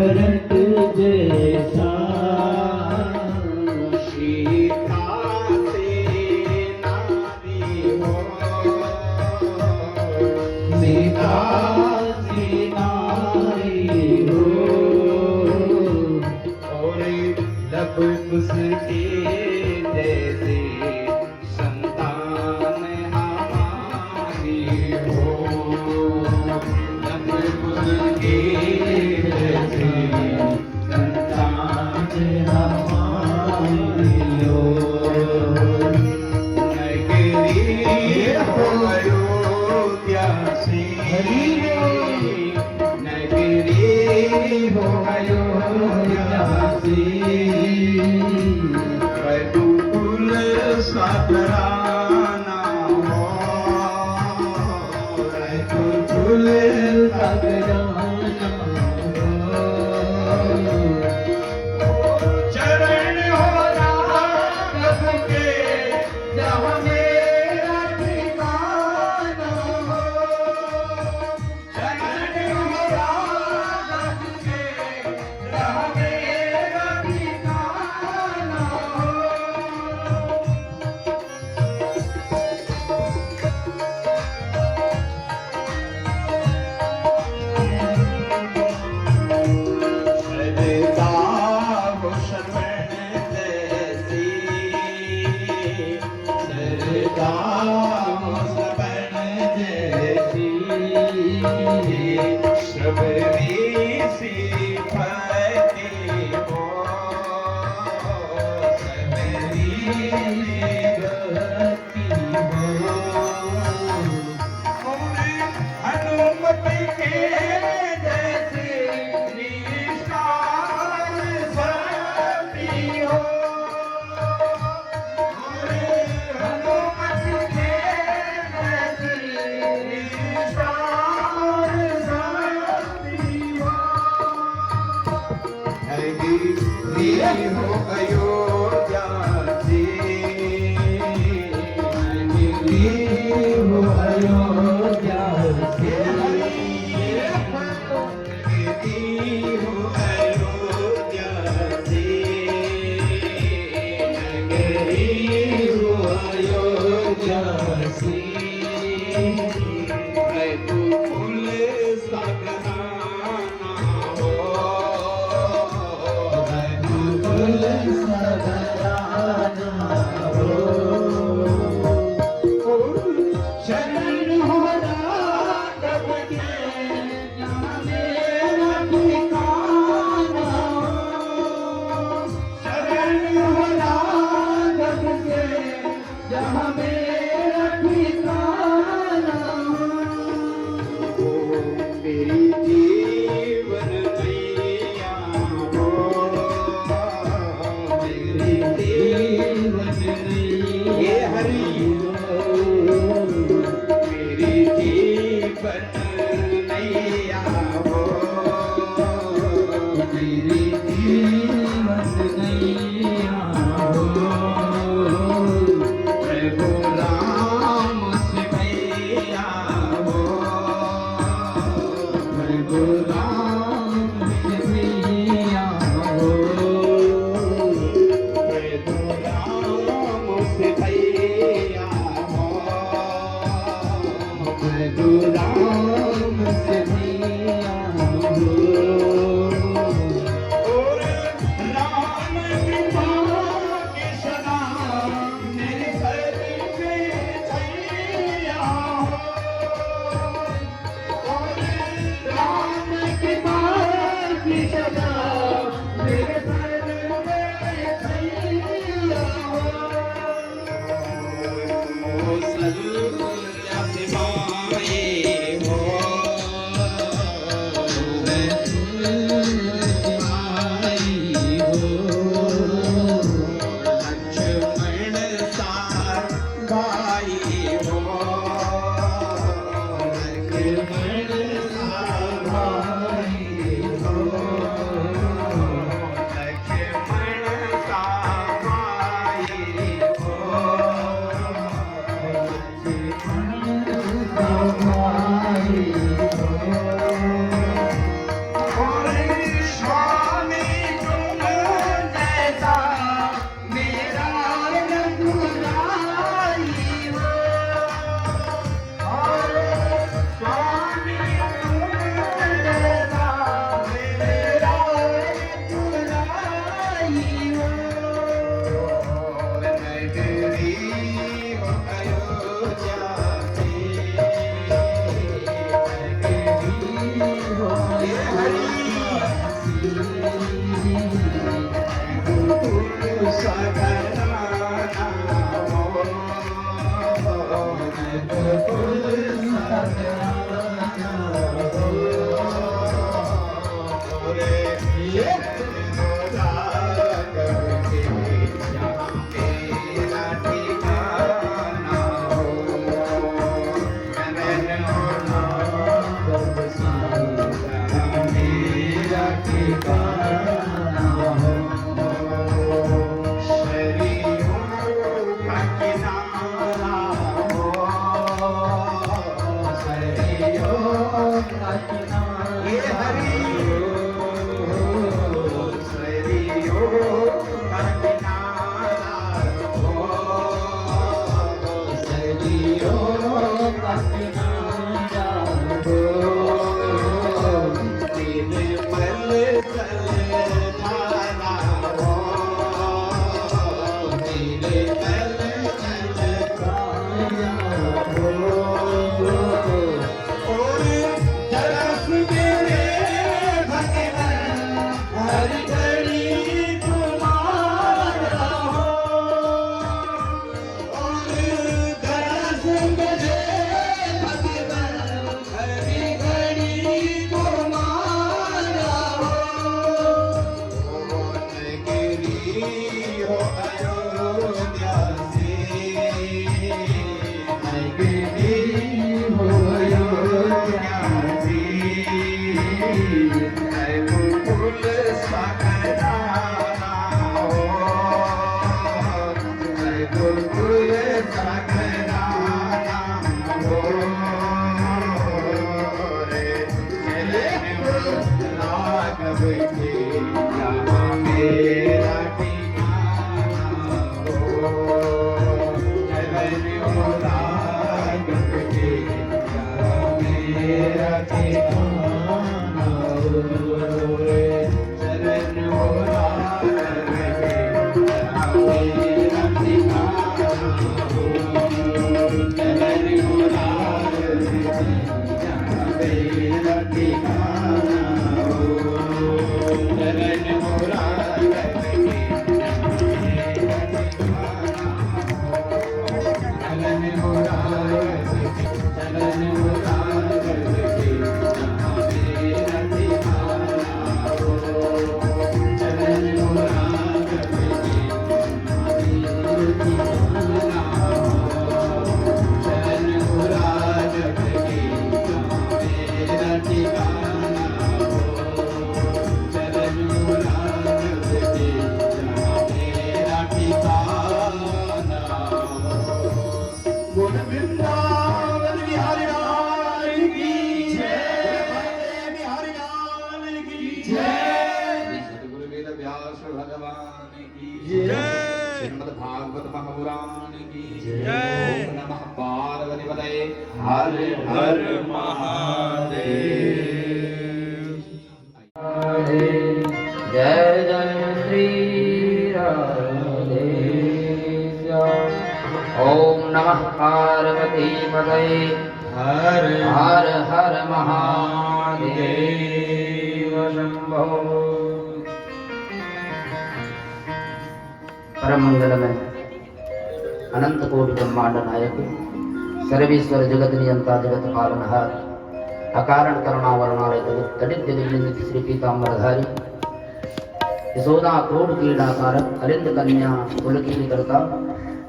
भरत जैसा सीता से नारी हो, सीता से नारी हो और लब उसके जैसे संतान हमारी हो, लब उसके जैसे संतान हमारी हो। नगरी हो अयोध्या से, नगरी हो अयोध्या से, रघुकुल सागराना हो, रघुकुल सागराना चरण हो राघव के, जहाँ मेरा ठिकाना हो, चरण हो राघव के, जहाँ मेरा ठिकाना हो। सरदा हो शरण जैसी, सरदा हो शरण जैसी, शबरी सी फती हो, शबरी भक्ति हो हनुमति के जैसे निष्ठान भक्ति हो, हनुमति के जैसे निष्ठान भक्ति हो। नगरी हो अयोध्या से, नगरी हो अयोध्या से शरण हो राघव के, जहाँ मेरा ठिकाना हो, शरण हो राघव के, जहाँ मेरा ठिकाना हो। मेरी जीवन मैया हो, मेरी जीवन ये हरि मेरी जीवन नैया हो, मेरी जीवन नैया हो प्रभु राम से मैया हो, प्रभु राम से मैया हो प्रभु राम से मैया हो, प्रभु राम से मैया हो और राम कृपा के सदा मेरे सर पे छैया हो, और राम कृपा की सदा मेरे सर पे छैया हो। सल्लल्लाहु अलैहि ओम का किनारा ये हरि सरियों का किनारा हो सदियों का किनारा हो तीन पल चल धारा हो तीन पल चल काया हो और तरस मेरे भगवान हर घड़ी तुम्हारा हो और तरस मेरे भगवान हर घड़ी तुम्हारा हो गिरी हो अयोध्या से गिरी हो अयोध्या से बुलबुल सागराना हो बुलबुल सागराना हो रे चले राघव के यहाँ मेरा ठिकाना हो चले राघव के यहाँ मेरा ठिकाना हो चरण हो राघव के यहाँ मेरा ठिकाना हो चरण हो राघव के यहाँ मेरा ठिकाना हो चरण हो राघव के यहाँ मेरा ठिकाना हो चरण हो राघव के चरण हो राघव के यहाँ मेरा ठिकाना हो चरण हो राघव के यहाँ मेरा ठिकाना हो चरण हो राघव के यहाँ मेरा ठिकाना हो चरण हो राघव के यहाँ मेरा ठिकाना हो गुण वृंदावन बिहारी लाल की जय बिहारी लाल की जय सतगुरु वेद व्यास भगवान की जय श्रीमद् भागवत महापुराण की जय ओम नमः पार्वती पतये हर हर महादेव जय जय श्री राधे श्याम। ओम नमः पार्वती पतये हर हर हर महादेव शंभो। परम मंगल में अनंत कोटि ब्रह्मांड नायक सर्वेश्वर जगत नियंता जगत पालनहार अकारण करुणा वर्णालय तड़ित दिव्य श्री पीताम्बरधारी यशोदा क्रोध क्रीडाकारक अरिंद कन्या पुलकीन करता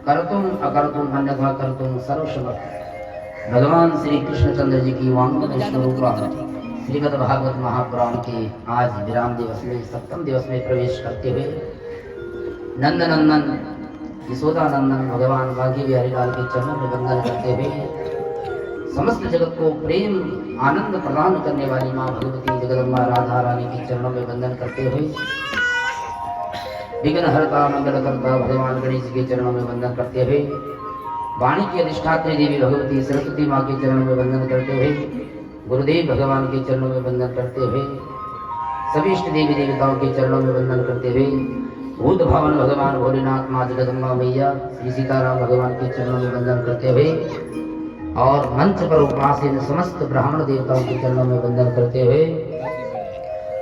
करतुम अकर्तुम अन्यथा करतुम सर्वसमर्थ भगवान श्री कृष्णचंद्र जी की वांगमय स्वरूपा श्रीमद् भागवत महापुराण के आज विराम दिवस में सप्तम दिवस में प्रवेश करते हुए नंदनंदन यशोदा नंदन भगवान बांकी बिहारी लाल के चरणों में वंदन करते हुए समस्त जगत को प्रेम आनंद प्रदान करने वाली माँ भगवती जगदम्बा राधा रानी के चरणों में वंदन करते हुए विघ्न हरता मंगल करता भगवान गणेश के चरणों में वंदन करते हुए वाणी की अधिष्ठात्री देवी भगवती सरस्वती माँ के चरणों में वंदन करते हुए गुरुदेव भगवान के चरणों में वंदन करते हुए सभी इष्ट देवी देवताओं के चरणों में वंदन करते हुए भूत भवन भगवान भोलेनाथ माँ जगदम्बा मैया श्री सीताराम भगवान के चरणों में वंदन करते हुए और मंच पर उपासीन समस्त ब्राह्मण देवताओं के चरणों में वंदन करते हुए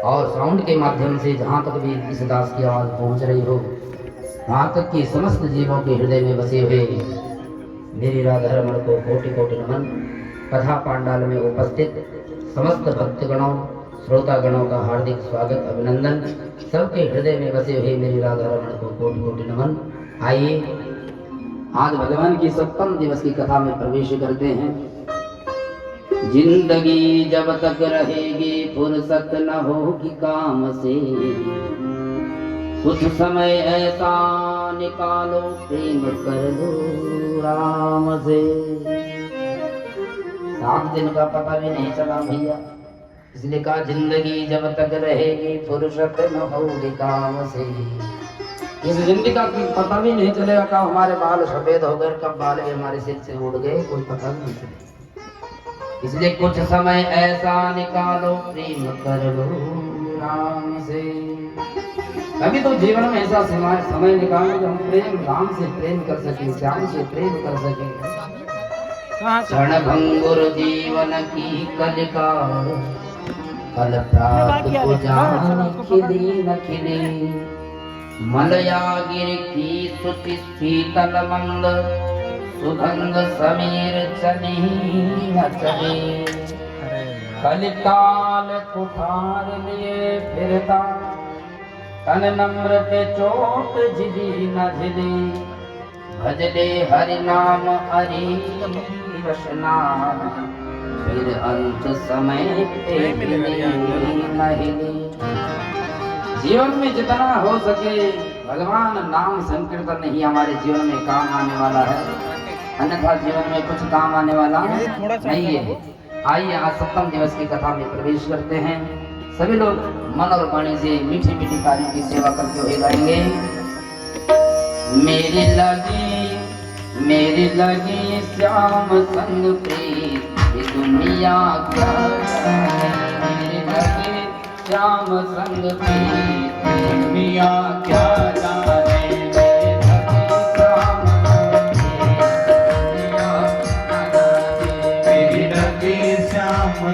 और साउंड के माध्यम से जहाँ तक भी इस दास की आवाज पहुँच रही हो वहाँ तक कि समस्त जीवों के हृदय में बसे हुए मेरी राधा रमण को कोटि कोटि नमन। कथा पांडाल में उपस्थित समस्त भक्तगणों श्रोतागणों का हार्दिक स्वागत अभिनंदन। सबके हृदय में बसे हुए मेरी राधा रमण को कोटि कोटि नमन। आइए आज भगवान की सप्तम दिवस की कथा में प्रवेश करते हैं। जिंदगी जब तक रहेगी फुर्सत न होगी काम से, कुछ समय ऐसा निकालो प्रेम कर लो राम से। 7 दिन का पता भी नहीं चला भैया। इसलिए कहा जिंदगी जब तक रहेगी फुर्सत न होगी काम से। इस जिंदगी का पता भी नहीं चलेगा कब हमारे बाल सफेद हो गए, कब बाल हमारे सिर से उड़ गए, कोई पता भी नहीं चलेगा। इसलिए कुछ समय ऐसा निकालो प्रेम कर लो राम से। कभी तो जीवन में ऐसा समय निकालो जो हम प्रेम राम से प्रेम कर सके, श्याम से प्रेम कर सके। क्षण भंगुर जीवन की कलिका कल प्राप्त को जान खिली न खिली। मलयागिर की सुति शीतल मंद सुगंध समीर चली न चली। कलिकाल कुठार लिए फिरता तन नम्र पे चोट झिली न झिली। भजले हरि नाम हरि रसना फिर अंत समय पे न हिली। जीवन में जितना हो सके भगवान नाम संकीर्तन ही हमारे जीवन में काम आने वाला है, अन्यथा जीवन में कुछ काम आने वाला नहीं है। आइए आज 7वें दिवस की कथा में प्रवेश करते हैं। सभी लोग मन और वाणी से मीठी मीठी कार्यों की सेवा करते हुए गाएंगे। मेरी लगी श्याम संग प्रीत ये दुनिया क्या जाने। मेरी लगी श्याम संग प्रीत दुनिया क्या जाने।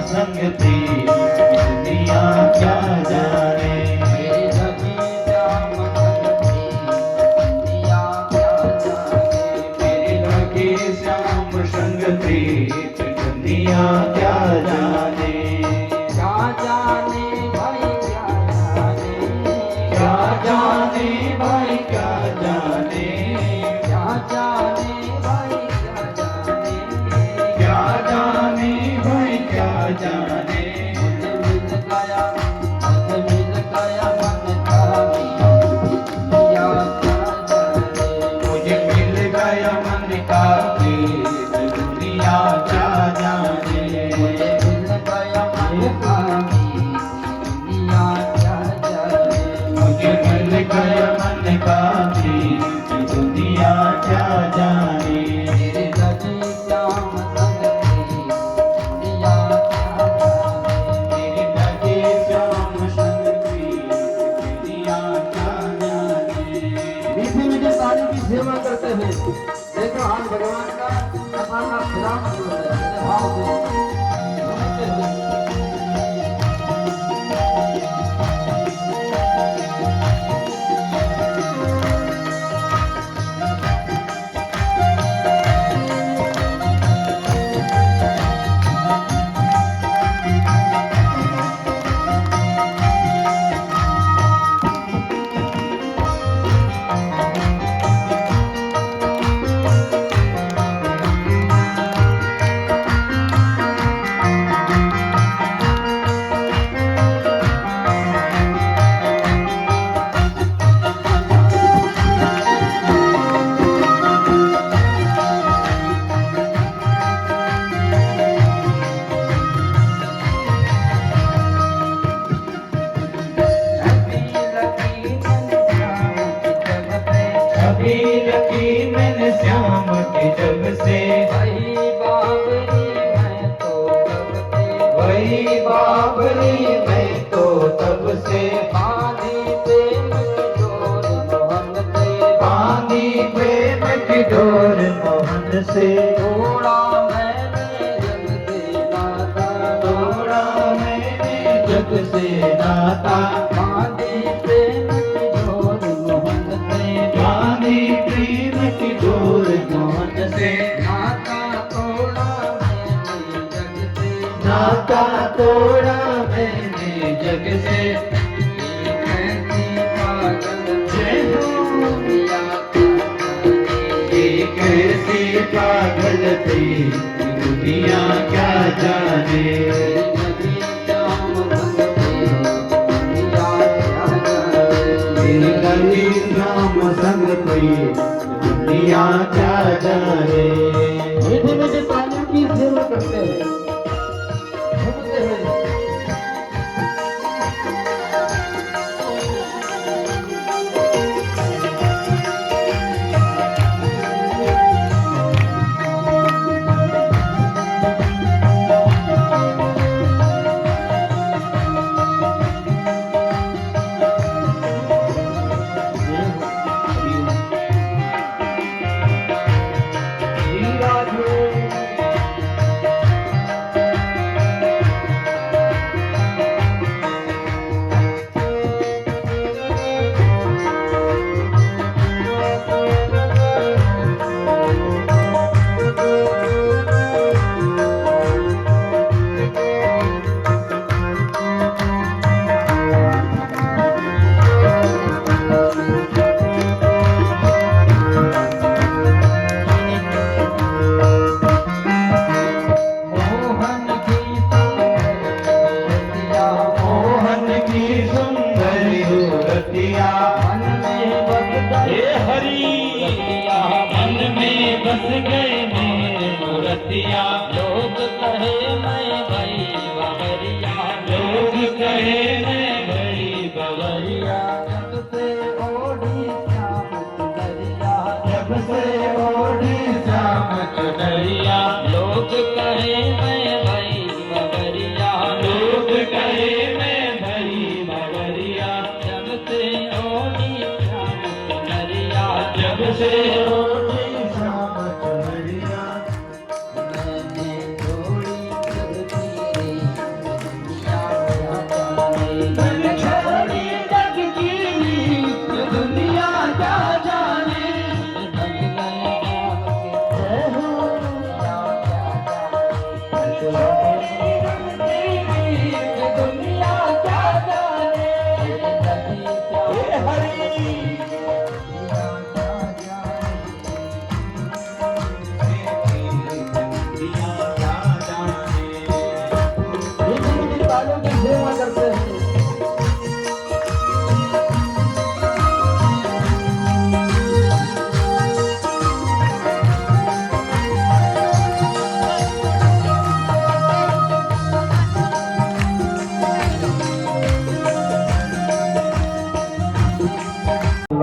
संगति दुनिया क्या जाने। मेरी लगी श्याम संगति दुनिया क्या जाने। मेरी लगी श्याम संगति दुनिया क्या जाने। क्या जाने भाई क्या जाने। क्या जाने भाई क्या जाने। क्या जाने भाई क्या जाने। क्या जाने भाई क्या जाने। मुझे मिल गया मन का प्रीत दुनिया क्या जाने। मुझे मिल गया मन का मुझे मिल गया मन का प्रीत दुनिया क्या जाने। मुझे मिल गया मन का सेवा करते हुए देखो आज भगवान का अपार खिलाफ भाव से समझते हुए। श्याम के जब से वही बाबरी मैं तो तब से। वही बाबरी मैं तो तब से। बांधी प्रेम की डोर मोहन से। बांधी प्रेम की डोर मोहन से। तोड़ा मैंने जग से नाता। तोड़ा मैंने जग से नाता। बांधी प्रेम की डोर मोहन से। बांधी प्रेम की डोर मोहन से। नाता तोड़ा मैंने जग से। नाता तोड़ा मैंने जग से। एक ऐसी पागल थी दुनिया क्या जाने। लगी राम संग कोई दुनिया क्या जाने। मीठे मीठे तालियों की सेवा करते झूमते हुए बस गए मेरे मूर्तिया लोग कहे मैं भाई बवरिया लोग कहे मैं भाई बवरिया जब से ओढ़ी श्याम चुनरिया जब से ओढ़ी श्याम चुनरिया लोग कहे मैं भाई बवरिया लोग कहे मैं भाई बवरिया जब से ओढ़ी श्याम चुनरिया जब से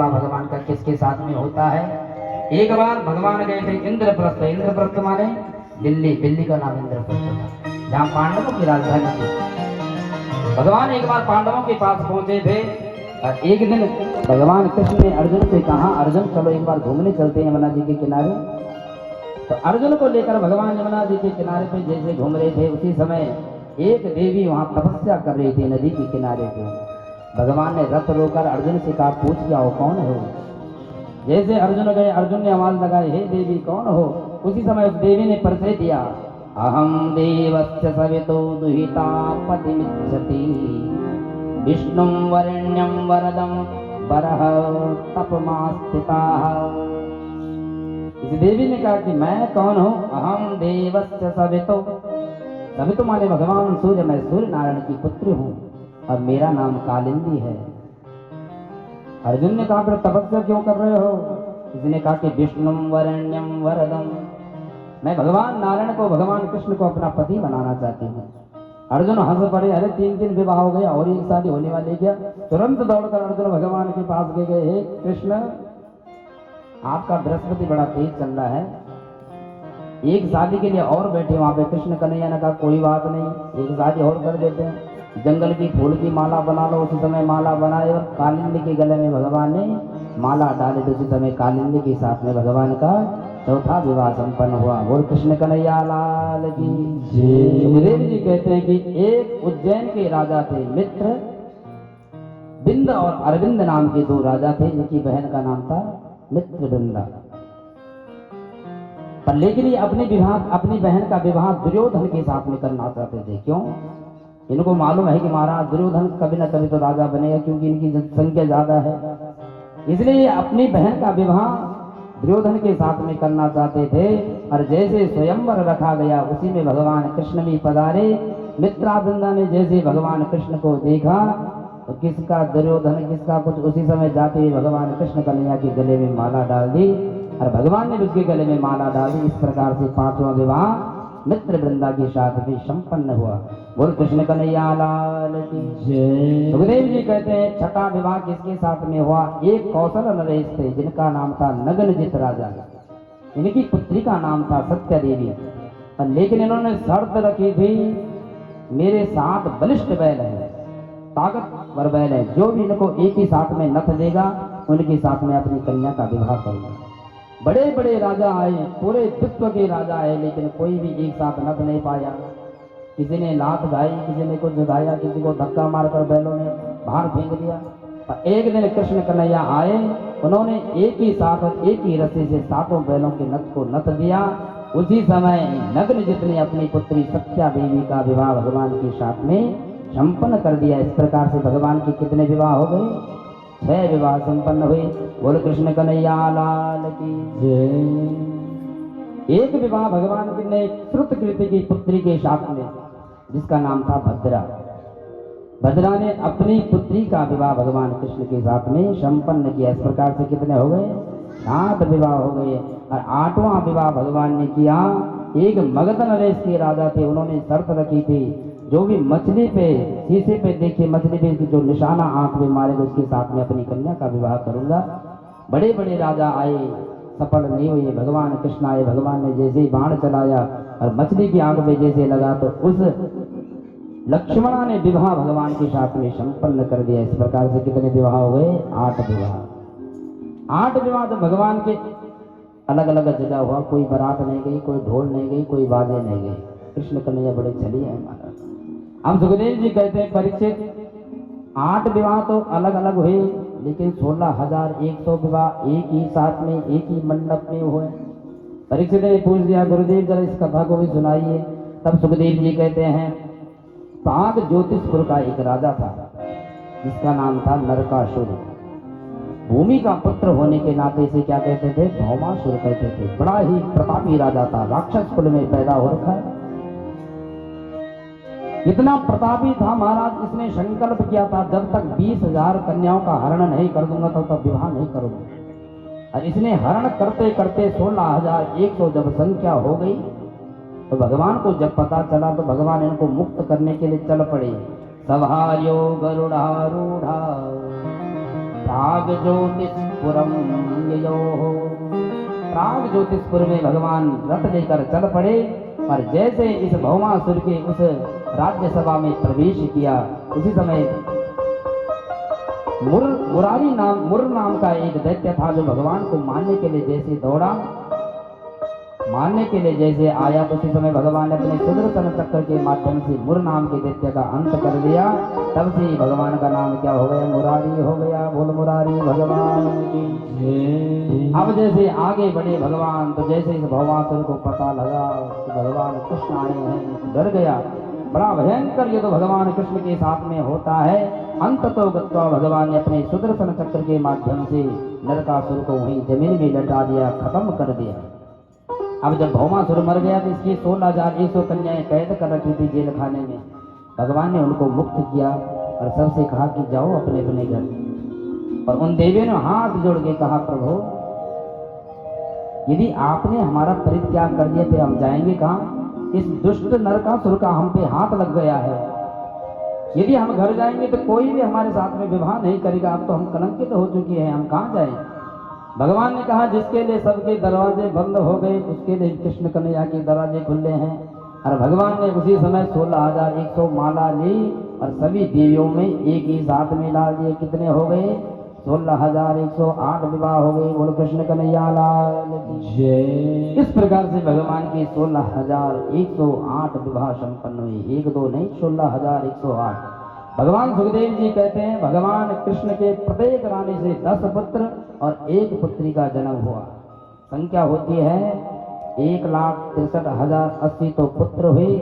भगवान का किसके साथ में होता है। एक बार भगवान गए थे इंद्रप्रस्थ। इंद्रप्रस्थ माने दिल्ली। दिल्ली का नाम इंद्रप्रस्थ था, जहाँ पांडवों की राजधानी थी। भगवान एक बार पांडवों के पास पहुंचे थे और एक दिन भगवान कृष्ण ने अर्जुन से कहा, अर्जुन चलो एक बार घूमने चलते हैं यमुना जी के किनारे। तो अर्जुन को लेकर भगवान यमुना जी के किनारे पे जैसे घूम रहे थे, उसी समय एक देवी वहां तपस्या कर रही थी नदी के किनारे पे। भगवान ने रथ रोकर अर्जुन से कहा, पूछ के आओ कौन हो। जैसे अर्जुन गए, अर्जुन ने आवाज लगाई, हे देवी कौन हो। उसी समय उस देवी ने परिचय दिया, अहम देवस्य सवितो दुहिता पतिमिच्छति विष्णुं वरेण्यं वरदं वरः तपमास्थिताः। इस देवी ने कहा कि मैं कौन हूँ। अहम देवस्य सवितो, सवितो माने भगवान सूर्य, मैं सूर्य नारायण की पुत्री हूँ और मेरा नाम कालिंदी है। अर्जुन ने कहा, फिर तपस्या क्यों कर रहे हो। इसने कहा कि विष्णुं वरेण्यं वरदं, मैं भगवान नारायण को, भगवान कृष्ण को अपना पति बनाना चाहती हूँ। अर्जुन हंस पड़े, अरे 3 विवाह हो गया और एक शादी होने वाली क्या। तुरंत दौड़कर अर्जुन भगवान के पास गए, हे कृष्ण आपका बृहस्पति बड़ा तेज चल रहा है, एक शादी के लिए और बैठे वहां पे। कृष्ण कन्हैया ने कहा कोई बात नहीं, एक शादी और कर देते हैं। जंगल की फूल की माला बना लो। उसी समय माला बनाए और कालिंदी के गले में भगवान ने माला डाली। तो उसी समय कालिंदी के साथ में भगवान का चौथा विवाह संपन्न हुआ। बोल कृष्ण कन्हैया लाल की जय। सुखदेव जी कहते हैं कि एक उज्जैन के राजा थे मित्र, बिंद और अरविंद नाम के 2 राजा थे, जिनकी बहन का नाम था मित्रबिंदा। पर लेकिन ये अपनी बहन का विवाह दुर्योधन के साथ में करना चाहते थे। क्यों? इनको मालूम है कि महाराज दुर्योधन कभी न कभी तो राजा बनेगा, क्योंकि इनकी जनसंख्या ज्यादा है। इसलिए अपनी बहन का विवाह दुर्योधन के साथ में करना चाहते थे। और जैसे स्वयंवर रखा गया, उसी में भगवान कृष्ण भी पधारे। मित्रावृंदा ने जैसे भगवान कृष्ण को देखा तो किसका दुर्योधन किसका कुछ, उसी समय जाते हुए भगवान कृष्ण कन्हैया के गले में माला डाल दी और भगवान ने उसके गले में माला डाल दी। इस प्रकार से 5वां विवाह मित्र वृंदा के साथ भी संपन्न हुआ। बोल कृष्ण कन्हैया लाल की जय। सुखदेव जी कहते हैं छठा विवाह किसके साथ में हुआ? एक कौशल नरेश थे जिनका नाम था नगनजित राजा, इनकी पुत्री का नाम था सत्या देवी। लेकिन इन्होंने शर्त रखी थी, मेरे साथ बलिष्ठ बैल है, ताकतवर बैल है, जो भी इनको एक ही साथ में नथ देगा उनके साथ में अपनी कन्या का विवाह करूंगा। बड़े बड़े राजा आए, पूरे विश्व के राजा आए, लेकिन कोई भी एक साथ नथ नहीं पाया। किसी ने लात गाई, किसी ने कुछ गाया, किसी को धक्का मारकर बैलों ने बाहर फेंक दिया। एक दिन कृष्ण कन्हैया आए, उन्होंने एक ही साथ और एक ही रस्सी से सातों बैलों के नथ को नथ दिया। उसी समय नग्नजित ने अपनी पुत्री सत्या देवी का विवाह भगवान के साथ में संपन्न कर दिया। इस प्रकार से भगवान के कितने विवाह हो गए? 6 विवाह संपन्न हुए। बोल कृष्ण कन्हैया लाल की जय। एक विवाह भगवान ने श्रुतकीर्ति की पुत्री के साथ में, जिसका नाम था भद्रा। भद्रा ने अपनी पुत्री का विवाह भगवान कृष्ण के साथ में संपन्न किया। इस प्रकार से कितने हो गए? 7 विवाह हो गए। और 8वां विवाह भगवान ने किया, एक मगध नरेश के राजा थे, उन्होंने शर्त रखी थी, जो भी मछली पे, शीशे पे देखे मछली पे जो निशाना आंख में मारेगा उसके साथ में अपनी कन्या का विवाह करूंगा। बड़े बड़े राजा आए, सफल नहीं हुए। भगवान कृष्ण आए, भगवान ने जैसे ही बाण चलाया और मछली की आंख में जैसे लगा तो उस लक्ष्मणा ने विवाह भगवान के साथ में संपन्न कर दिया। इस प्रकार से कितने विवाह हो गए? 8 विवाह। 8 विवाह तो भगवान के अलग अलग जगह हुआ, कोई बारात नहीं गई, कोई ढोल नहीं गई, कोई बाजे नहीं गए। कृष्ण कन्हैया बड़े छली है महाराज। अब सुखदेव जी कहते हैं परीक्षित 8 विवाह तो अलग अलग हुए, लेकिन 16,100 विवाह एक ही साथ में एक ही मंडप में हुए। परीक्षित ने पूछ दिया, गुरुदेव जरा इस कथा को भी सुनाइए। तब सुखदेव जी कहते हैं, पाग ज्योतिषपुर का एक राजा था जिसका नाम था नरकासुर। भूमि का पुत्र होने के नाते से क्या कहते थे? भौमासुर कहते थे। बड़ा ही प्रतापी राजा था, राक्षस कुल में पैदा हो रखा है। इतना प्रतापी था महाराज, इसने संकल्प किया था, जब तक 20,000 कन्याओं का हरण नहीं कर दूंगा तब तक विवाह नहीं करूंगा। और इसने हरण करते करते 16,100 जब संख्या हो गई तो भगवान को जब पता चला तो भगवान इनको मुक्त करने के लिए चल पड़े। सवार्यो गरुड़ारूढ़ा प्राग ज्योतिषपुरम ययो। प्राग ज्योतिषपुर में भगवान रथ लेकर चल पड़े और जैसे इस भौमासुर के उस राज्यसभा में प्रवेश किया, उसी समय मुर नाम का एक दैत्य था जो भगवान को मारने के लिए जैसे दौड़ा, मारने के लिए जैसे आया, तो उसी समय भगवान ने अपने सुदर्शन चक्र के माध्यम से मुर नाम के दैत्य का अंत कर दिया। तब से भगवान का नाम क्या हो गया? मुरारी हो गया। बोल मुरारी भगवान की। अब जैसे आगे बढ़े भगवान, तो जैसे इस भौमासुर को पता लगा कि भगवान कृष्ण आए हैं, डर गया। बड़ा भयंकर युद्ध भगवान कृष्ण के साथ में होता है। अंततो गत्वा भगवान ने अपने सुदर्शन चक्र के माध्यम से नरकासुर को वहीं जमीन में लटा दिया, खत्म कर दिया। अब जब भौमासुर मर गया तो इसकी 16,100 कन्याएं कैद कर रखी थी जेल खाने में। भगवान ने उनको मुक्त किया और सबसे कहा कि जाओ अपने अपने घर। और उन देवियों ने हाथ जोड़ के कहा, प्रभु यदि आपने हमारा परित्याग कर दिया फिर हम जाएंगे कहाँ? इस दुष्ट नरकासुर का हम पे हाथ लग गया है। यदि हम घर जाएंगे तो कोई भी हमारे साथ में विवाह नहीं करेगा। अब तो हम कलंकित हो चुके हैं, हम कहाँ जाएं? भगवान ने कहा, जिसके लिए सबके दरवाजे बंद हो गए उसके लिए कृष्ण कन्हैया के दरवाजे खुले हैं। और भगवान ने उसी समय 16,100 माला ली और सभी देवियों में एक ही साथ में डाल दिए। कितने हो गए? 16,108 विवाह हो गए। बोलो कृष्ण कन्हैया लाल की जय। इस प्रकार से भगवान के 16,108 विवाह संपन्न हुए। 1 2 नहीं, 16,108। भगवान सुखदेव जी कहते हैं, भगवान कृष्ण के प्रत्येक रानी से 10 पुत्र और 1 पुत्री का जन्म हुआ। संख्या होती है 1,63,080 तो पुत्र हुए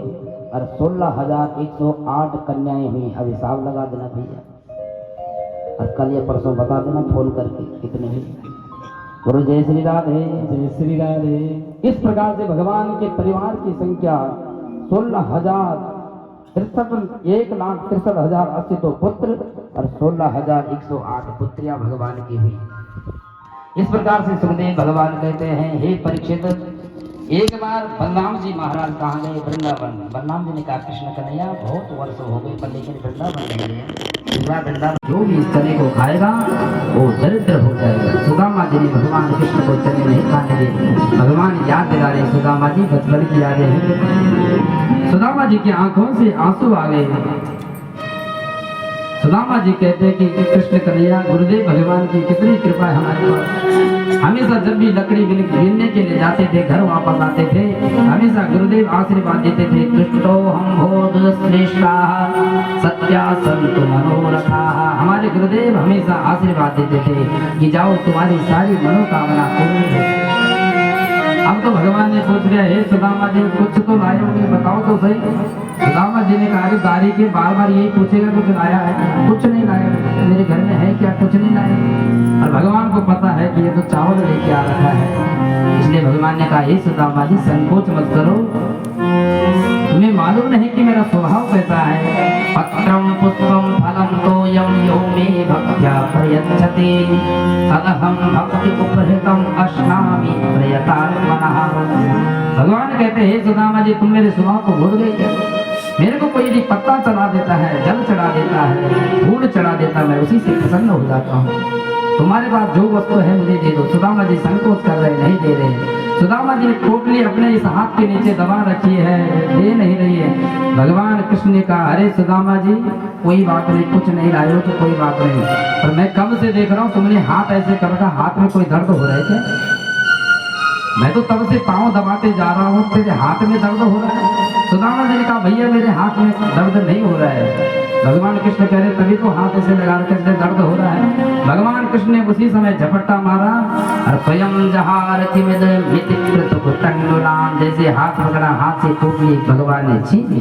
और 16,108 कन्याएं हुई। अब हिसाब लगा देना भैया, और कल या परसों बता देना फोन करके कितने हुए। गुरु जय श्री राधे, जय श्री राधे। इस प्रकार से भगवान के परिवार की संख्या 1,63,080 तो पुत्र और 16,108 पुत्रियां भगवान की हुई। इस प्रकार से सुखदेव भगवान कहते हैं, हे परीक्षित, एक बार बलराम जी महाराज कहाँ गए? वृंदावन। बलराम जी ने कहा कृष्ण कन्हैया बहुत वर्ष हो गए पर लेकिन वृंदावन नहीं गए। इस बार वृंदावन जो भी इस चने को खाएगा वो दरिद्र हो जाएगा। सुदामा जी ने भगवान कृष्ण को चने नहीं खाने दिए। भगवान याद दिला रहे सुदामा जी बचपन की यादें हैं। सुदामा जी की आंखों से आंसू आ गए। सुदामा जी कहते हैं कि कृष्ण कन्हैया गुरुदेव भगवान की कितनी कृपा है हमारे पास। हमेशा जब भी लकड़ी बीनने के लिए जाते थे, घर वापस आते थे, हमेशा गुरुदेव आशीर्वाद देते थे। तुष्टो हम भोध श्रेष्ठा सत्या संत मनोरथा। हमारे गुरुदेव हमेशा आशीर्वाद देते थे कि जाओ तुम्हारी सारी मनोकामना पूरी हो। अब तो भगवान ने पूछ लिया, हे सुदामा जी कुछ तो लाए होंगे, बताओ तो सही। सुदामा जी ने कहा दारी के बार बार यही पूछेगा कुछ लाया है? कुछ नहीं लाया, मेरे घर में है क्या? कुछ नहीं लाया। और भगवान को पता है कि ये तो चावल लेके आ रखा है। इसलिए भगवान ने कहा, हे सुदामा जी संकोच मत करो, तुम्हें मालूम नहीं कि मेरा स्वभाव कैसा है। पत्रम पुष्पम फलम तोयम यो मे भक्त्या प्रयच्छति तदहं भक्ति उपहृतम अश्नामि प्रयतात्मनः। भगवान कहते हैं, हे सुदामा जी तुम मेरे स्वभाव को भूल गए क्या? मेरे को कोई यदि पत्ता चढ़ा देता है, जल चढ़ा देता है, फूल चढ़ा देता है, मैं उसी से प्रसन्न हो जाता हूँ। तुम्हारे पास जो वस्तु है मुझे दे दो। सुदामा जी संकोच कर रहे, नहीं दे रहे। सुदामा जी ने पोटली अपने इस हाथ के नीचे दबा रखी है, दे नहीं रही है। भगवान कृष्ण ने कहा, अरे सुदामा जी कोई बात नहीं, कुछ नहीं लाए हो तो कोई बात नहीं, पर मैं कब से देख रहा हूँ तुमने हाथ ऐसे कर रखा, हाथ में कोई दर्द हो रहा है क्या? मैं तो तब से पाँव दबाते जा रहा हूँ, तेरे हाथ में दर्द हो रहा है? सुदामा जी ने कहा, भैया मेरे हाथ में दर्द नहीं हो रहा है। भगवान कृष्ण कह रहे, तभी तो हाथ ऐसे लगा के दर्द हो रहा है। भगवान कृष्ण ने उसी समय झपट्टा मारा और स्वयं जहार जैसे हाथ पकड़ा, हाथ से पोटली भगवान ने छीनी।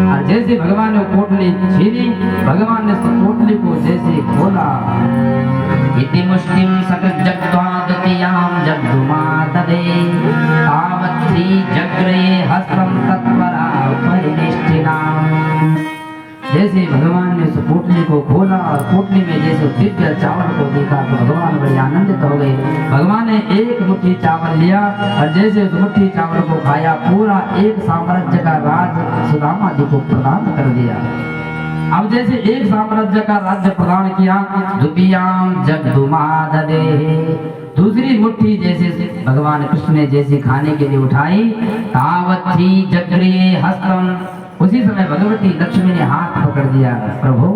और जैसे भगवान ने पोटली छीनी, भगवान ने पोटली को जैसे खोला, इति मुष्टिम सकजग्वादतियाम जग्धुमातदे आवत्थी जग्रे हस्तं तत्परा परिनिष्ठिनाम। जैसे भगवान ने उस पोटली को खोला और पोटली में जैसे दिव्य चावल को देखा तो भगवान बड़े आनंदित हो गए। भगवान ने एक मुट्ठी चावल लिया और जैसे उस मुट्ठी चावल को खाया, पूरा एक साम्राज्य का राज सुदामा जी को प्रदान कर दिया। अब जैसे एक साम्राज्य का राज्य प्रदान किया, द्वितीयाम जग्धुमाददे, दूसरी मुट्ठी जैसे भगवान कृष्ण ने जैसे खाने के लिए उठाई, तावत्थी जग्रे हस्तं, उसी समय भगवती लक्ष्मी ने हाथ पकड़ दिया। प्रभु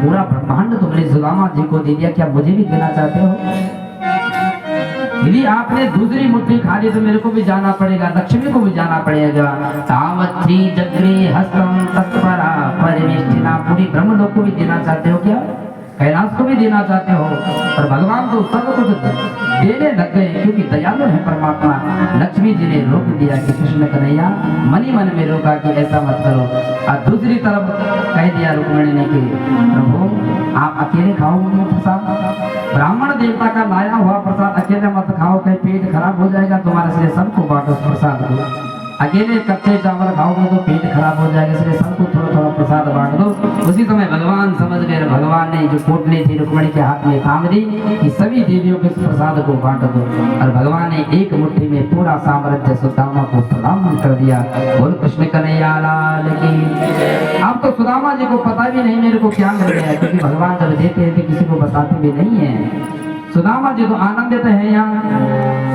पूरा ब्रह्मांड तुमने सुदामा जी को दे दिया, क्या मुझे भी देना चाहते हो? यदि आपने दूसरी मुट्ठी खा ली तो मेरे को भी जाना पड़ेगा, लक्ष्मी को भी जाना पड़ेगा। तावत्थी जग्रे हस्तं तत्परा परिनिष्ठिना, पूरी ब्रह्मलोक को भी देना चाहते हो क्या? कैलाश को भी देना चाहते हो? पर भगवान तो सब कुछ देने लग गए क्योंकि दयालु है परमात्मा। लक्ष्मी जी ने रोक दिया कि कृष्ण कन्हैया मन ही मन में रोका कि ऐसा मत करो। और दूसरी तरफ कह दिया रुक्मिणी ने कि प्रभु आप अकेले खाओगे प्रसाद, ब्राह्मण देवता का लाया हुआ प्रसाद अकेले मत खाओ, कहीं पेट खराब हो जाएगा तुम्हारे, इसलिए सबको बांटो प्रसाद को। अकेले कच्चे चावल खाओगे तो पेट खराब हो जाएगा, इसलिए सबको थोड़ा थोड़ा प्रसाद बांट दो। उसी समय भगवान समझ गए, भगवान ने जो पोटली थी रुक्मिणी के हाथ में थाम दी कि सभी देवियों के प्रसाद को बांट दो। और भगवान ने एक मुट्ठी में पूरा साम्राज्य सुदामा को प्रदान कर दिया। बोल कृष्ण कन्हैया लाल की। अब तो सुदामा जी को पता भी नहीं मेरे को क्या मिल गया, क्योंकि भगवान जब देते हैं तो किसी को बताते भी नहीं है। सुदामा जी तो आनंदित है। यहाँ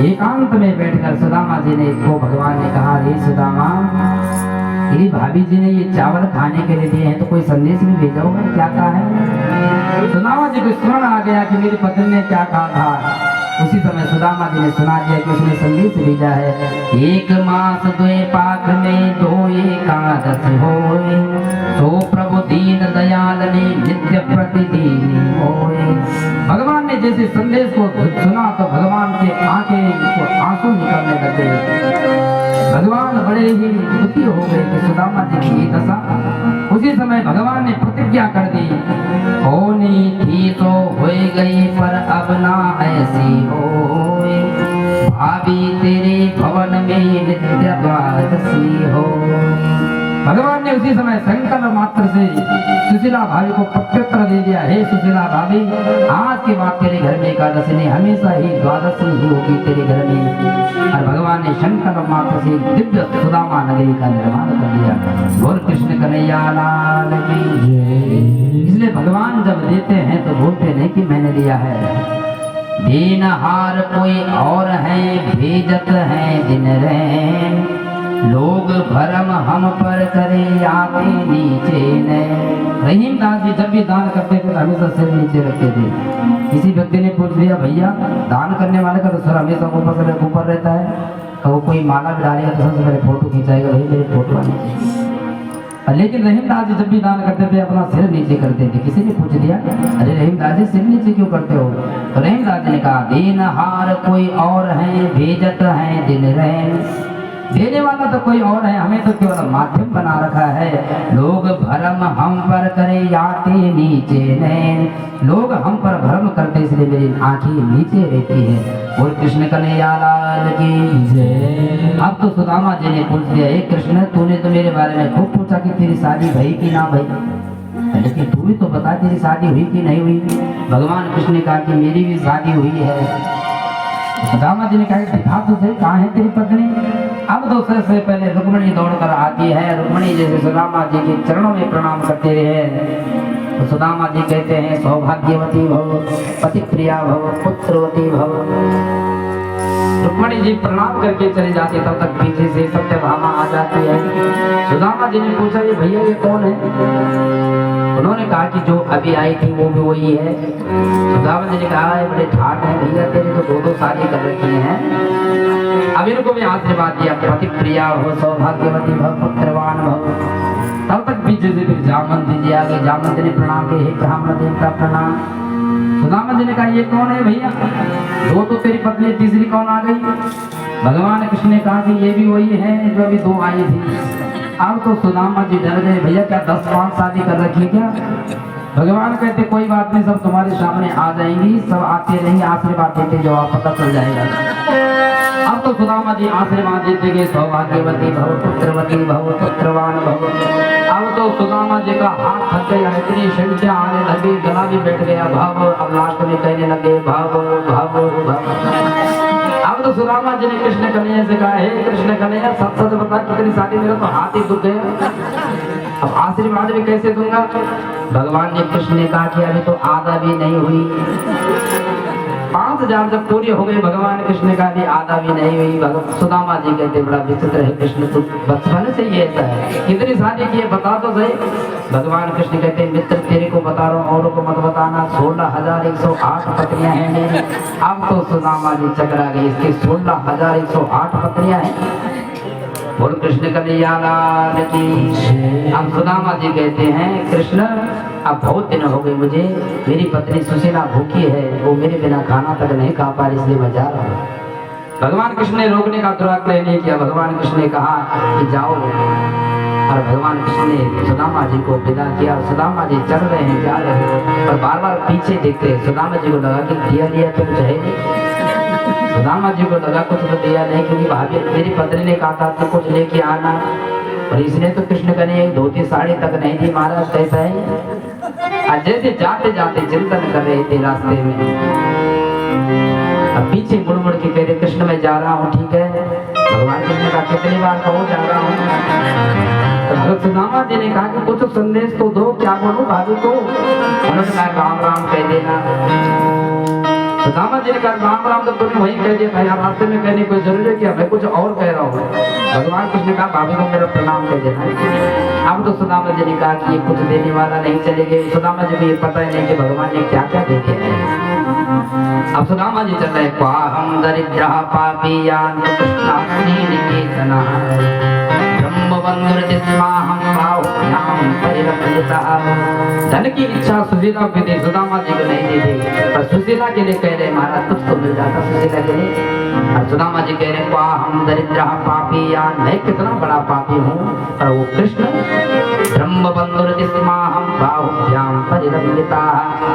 एकांत में बैठकर सुदामा जी ने को भगवान ने कहा, हे सुदामा मेरी भाभी जी ने ये चावल खाने के लिए दिए हैं तो कोई संदेश भी भेजा होगा, क्या कहा है? सुदामा जी को स्मरण आ गया कि मेरी पत्नी ने क्या कहा था। उसी समय सुदामा जी ने सुना दिया कि उसने संदेश भेजा है, एक मास द्वे पाक में दो एकादश होए, तो प्रभु दीन दयाल ने नित्य प्रतिदिन होए। भगवान ने जैसे संदेश को सुना तो भगवान के आंखें आंसू निकलने लगे। भगवान बड़े ही दुखी हो गए कि सुदामा जी की दशा। उसी समय भगवान ने प्रतिज्ञा कर दी, होनी थी तो हो गई पर अब ना ऐसी होए, भाभी तेरे भवन में नित्य द्वादशी हो। भगवान ने उसी समय संकल्प मात्र से सुशीला भाभी को प्रत्युत्तर दे दिया, हे सुशीला भाभी, आज के बाद तेरे घर में एकादशी नहीं, हमेशा ही द्वादशी ही होगी तेरे घर में। और भगवान ने संकल्प मात्र से दिव्य सुदामा नगरी का निर्माण कर दिया। बोल कृष्ण कन्हैया लाल की जय। इसलिए भगवान जब देते हैं तो बोलते नहीं कि मैंने दिया है। दीनहार कोई और है, भेजत है दिन रैन, लोग भरम हम पर करे आते नीचे ने। रहीम दास जी जब भी दान करते थे तो हमेशा सिर नीचे रखते थे। किसी व्यक्ति ने पूछ लिया, भैया दान करने वाले का तो सर हमेशा ऊपर रहता है, वो कोई माला भी डालेगा तो सबसे पहले फोटो खिंचाएगा, भाई मेरे फोटो आनी चाहिए। लेकिन रहीम दास जी जब भी दान करते थे अपना सिर नीचे करते थे। किसी ने पूछ लिया, अरे रहीम दास जी सिर नीचे क्यों करते हो? तो रहीम दास जी ने कहा, दीनहार कोई और है, भेजत है दिन रैन, देने वाला तो कोई और है, हमें तो केवल माध्यम बना रखा है। लोग भरम हम पर करे आते नीचे नैन, लोग हम पर भरम करते इसलिए मेरी आंखें नीचे रहती है। और कृष्ण कन्हैया लाल की जय। अब तो सुदामा जी ने पूछ दिया, हे कृष्ण तूने तो मेरे बारे में खूब पूछा कि तेरी शादी भई कि ना भई, लेकिन तू भी तो बता तेरी शादी हुई कि नहीं हुई। भगवान कृष्ण ने कहा कि मेरी भी शादी हुई है। सुदामा जी ने कहा दिखा तुझे, कहाँ है तेरी पत्नी? अब तो सबसे पहले रुक्मणी दौड़कर आती है। रुक्मणी जैसे सुदामा जी के चरणों में प्रणाम करते रहे तो सुदामा जी कहते हैं, सौभाग्यवती भव, पति प्रिया भव, पुत्रवती भव। रुक्मणी जी प्रणाम करके चली जाती, तब तक पीछे से सत्यभामा आ जाती है। सुदामा जी ने पूछा, ये भैया ये कौन है? उन्होंने कहा कि जो अभी आई थी वो भी वही है। सुदामा जी ने कहा, बड़े ठाट है भैया, तेरी तो दो शादी कर रखी हैं। अब इनको भी आशीर्वाद दिया, पति प्रिया हो, सौभाग्यवती भव, पुत्रवान भव। तब तक पीछे से फिर जामवंत जी आ गए। जामवंत ने प्रणाम किए, हे ब्राह्मण देवता प्रणाम। सुदामा जी ने कहा, ये कौन है भैया? दो तो तेरी पत्नी, तीसरी कौन आ गई? भगवान कृष्ण ने कहा कि ये भी वही है जो अभी दो आई थी। अब तो सुदामा जी डर गए, भैया क्या 10-5 शादी कर रखी है क्या? भगवान कहते कोई बात नहीं, सब तुम्हारे सामने आ जाएंगी, सब आते रहेंगे, आशीर्वाद देते जो आप पता चल जाएगा। अब तो सुदामा जी आशीर्वाद देते गए, सौभाग्यवती भव, पुत्रवती भव, पुत्रवान भव। अब तो सुदामा जी का हाथ थक गया, इतनी संख्या आने लगी, गला भी बैठ गया भव। अब लास्ट में कहने लगे भव भव भव। अब तो सुदामा जी ने कृष्ण कन्हैया से कहा, हे कृष्ण कन्हैया सच सच बता कितनी शादी, मेरा तो हाथ ही दुख गया, अब आशीर्वाद भी कैसे दूंगा? भगवान ने कृष्ण ने कहा कि अभी तो आधा भी नहीं हुई। 5000 जब पूरी हो गई, भगवान कृष्ण का भी आधा भी नहीं हुई। सुदामा जी कहते बड़ा विचित्र है कृष्ण, तो बचपन से ही ऐसा है, कितनी शादी की है बता तो सही। भगवान कृष्ण कहते मित्र तेरे को बता रहा हूँ, औरों को मत बताना, 16,108 पत्नियां हैं मेरी। अब तो सुदामा जी चकरा गई, इसकी 16,108 पत्नियां हैं। बोल कृष्ण कन्हैया लाल की। अब सुदामा जी कहते हैं, कृष्ण अब बहुत दिन हो गए मुझे, मेरी पत्नी सुशीला भूखी है, वो मेरे बिना खाना तक नहीं खा पा रही, इसलिए मैं जा रहा हूँ। भगवान कृष्ण ने रोकने का दुराग्रह नहीं किया। भगवान कृष्ण ने कहा कि जाओ, और भगवान कृष्ण ने सुदामा जी को विदा किया। सुदामा जी चल रहे हैं, जा रहे हैं, और बार बार पीछे देखते हैं। सुदामा जी को लगा कि दिया लिया तो कुछ है नहीं। सुदामा जी को लगा कुछ तो दिया नहीं, क्योंकि भाभी मेरी पत्नी ने कहा था तो कुछ लेके आना, और इसने तो कृष्ण कन्हैया एक धोती साड़ी तक नहीं दी। महाराज कैसा है? आज जैसे जाते जाते चिंतन कर रहे थे रास्ते में, अब पीछे मुड़ मुड़ के कह रहे कृष्ण मैं जा रहा हूँ, ठीक है? भगवान कृष्ण का कितनी बार कहो जा रहा हूँ। तो सुदामा जी ने कहा कि कुछ संदेश तो दो, क्या बोलूं भाभी को? उन्होंने कहा राम राम कह देना। सुदामा जी ने कहा राम राम तो तुमने वही कह दिया था, यहाँ रास्ते में कहने कोई जरूरी है क्या? मैं कुछ और कह रहा हूँ। भगवान कृष्ण ने कहा भाभी को मेरा प्रणाम कह देना। अब तो सुदामा जी ने कहा कि ये कुछ देने वाला नहीं चलेंगे। सुदामा जी को ये पता ही नहीं कि भगवान ने क्या क्या देखे हैं। अब सुदामा जी चल रहे, हम दरिद्र पापीयान कृष्णास्मी निकेतना धन की इच्छा सुशीला के लिए सुदामा जी को नहीं दी थी, पर सुशीला के लिए कह रहे महाराज कुछ तो मिल जाता सुशीला के लिए। और सुदामा जी कह रहे हम दरिद्र पापीयान, मैं कितना बड़ा पापी हूँ, और वो कृष्ण ब्रह्म बाहुभ्याम परिरम्यता,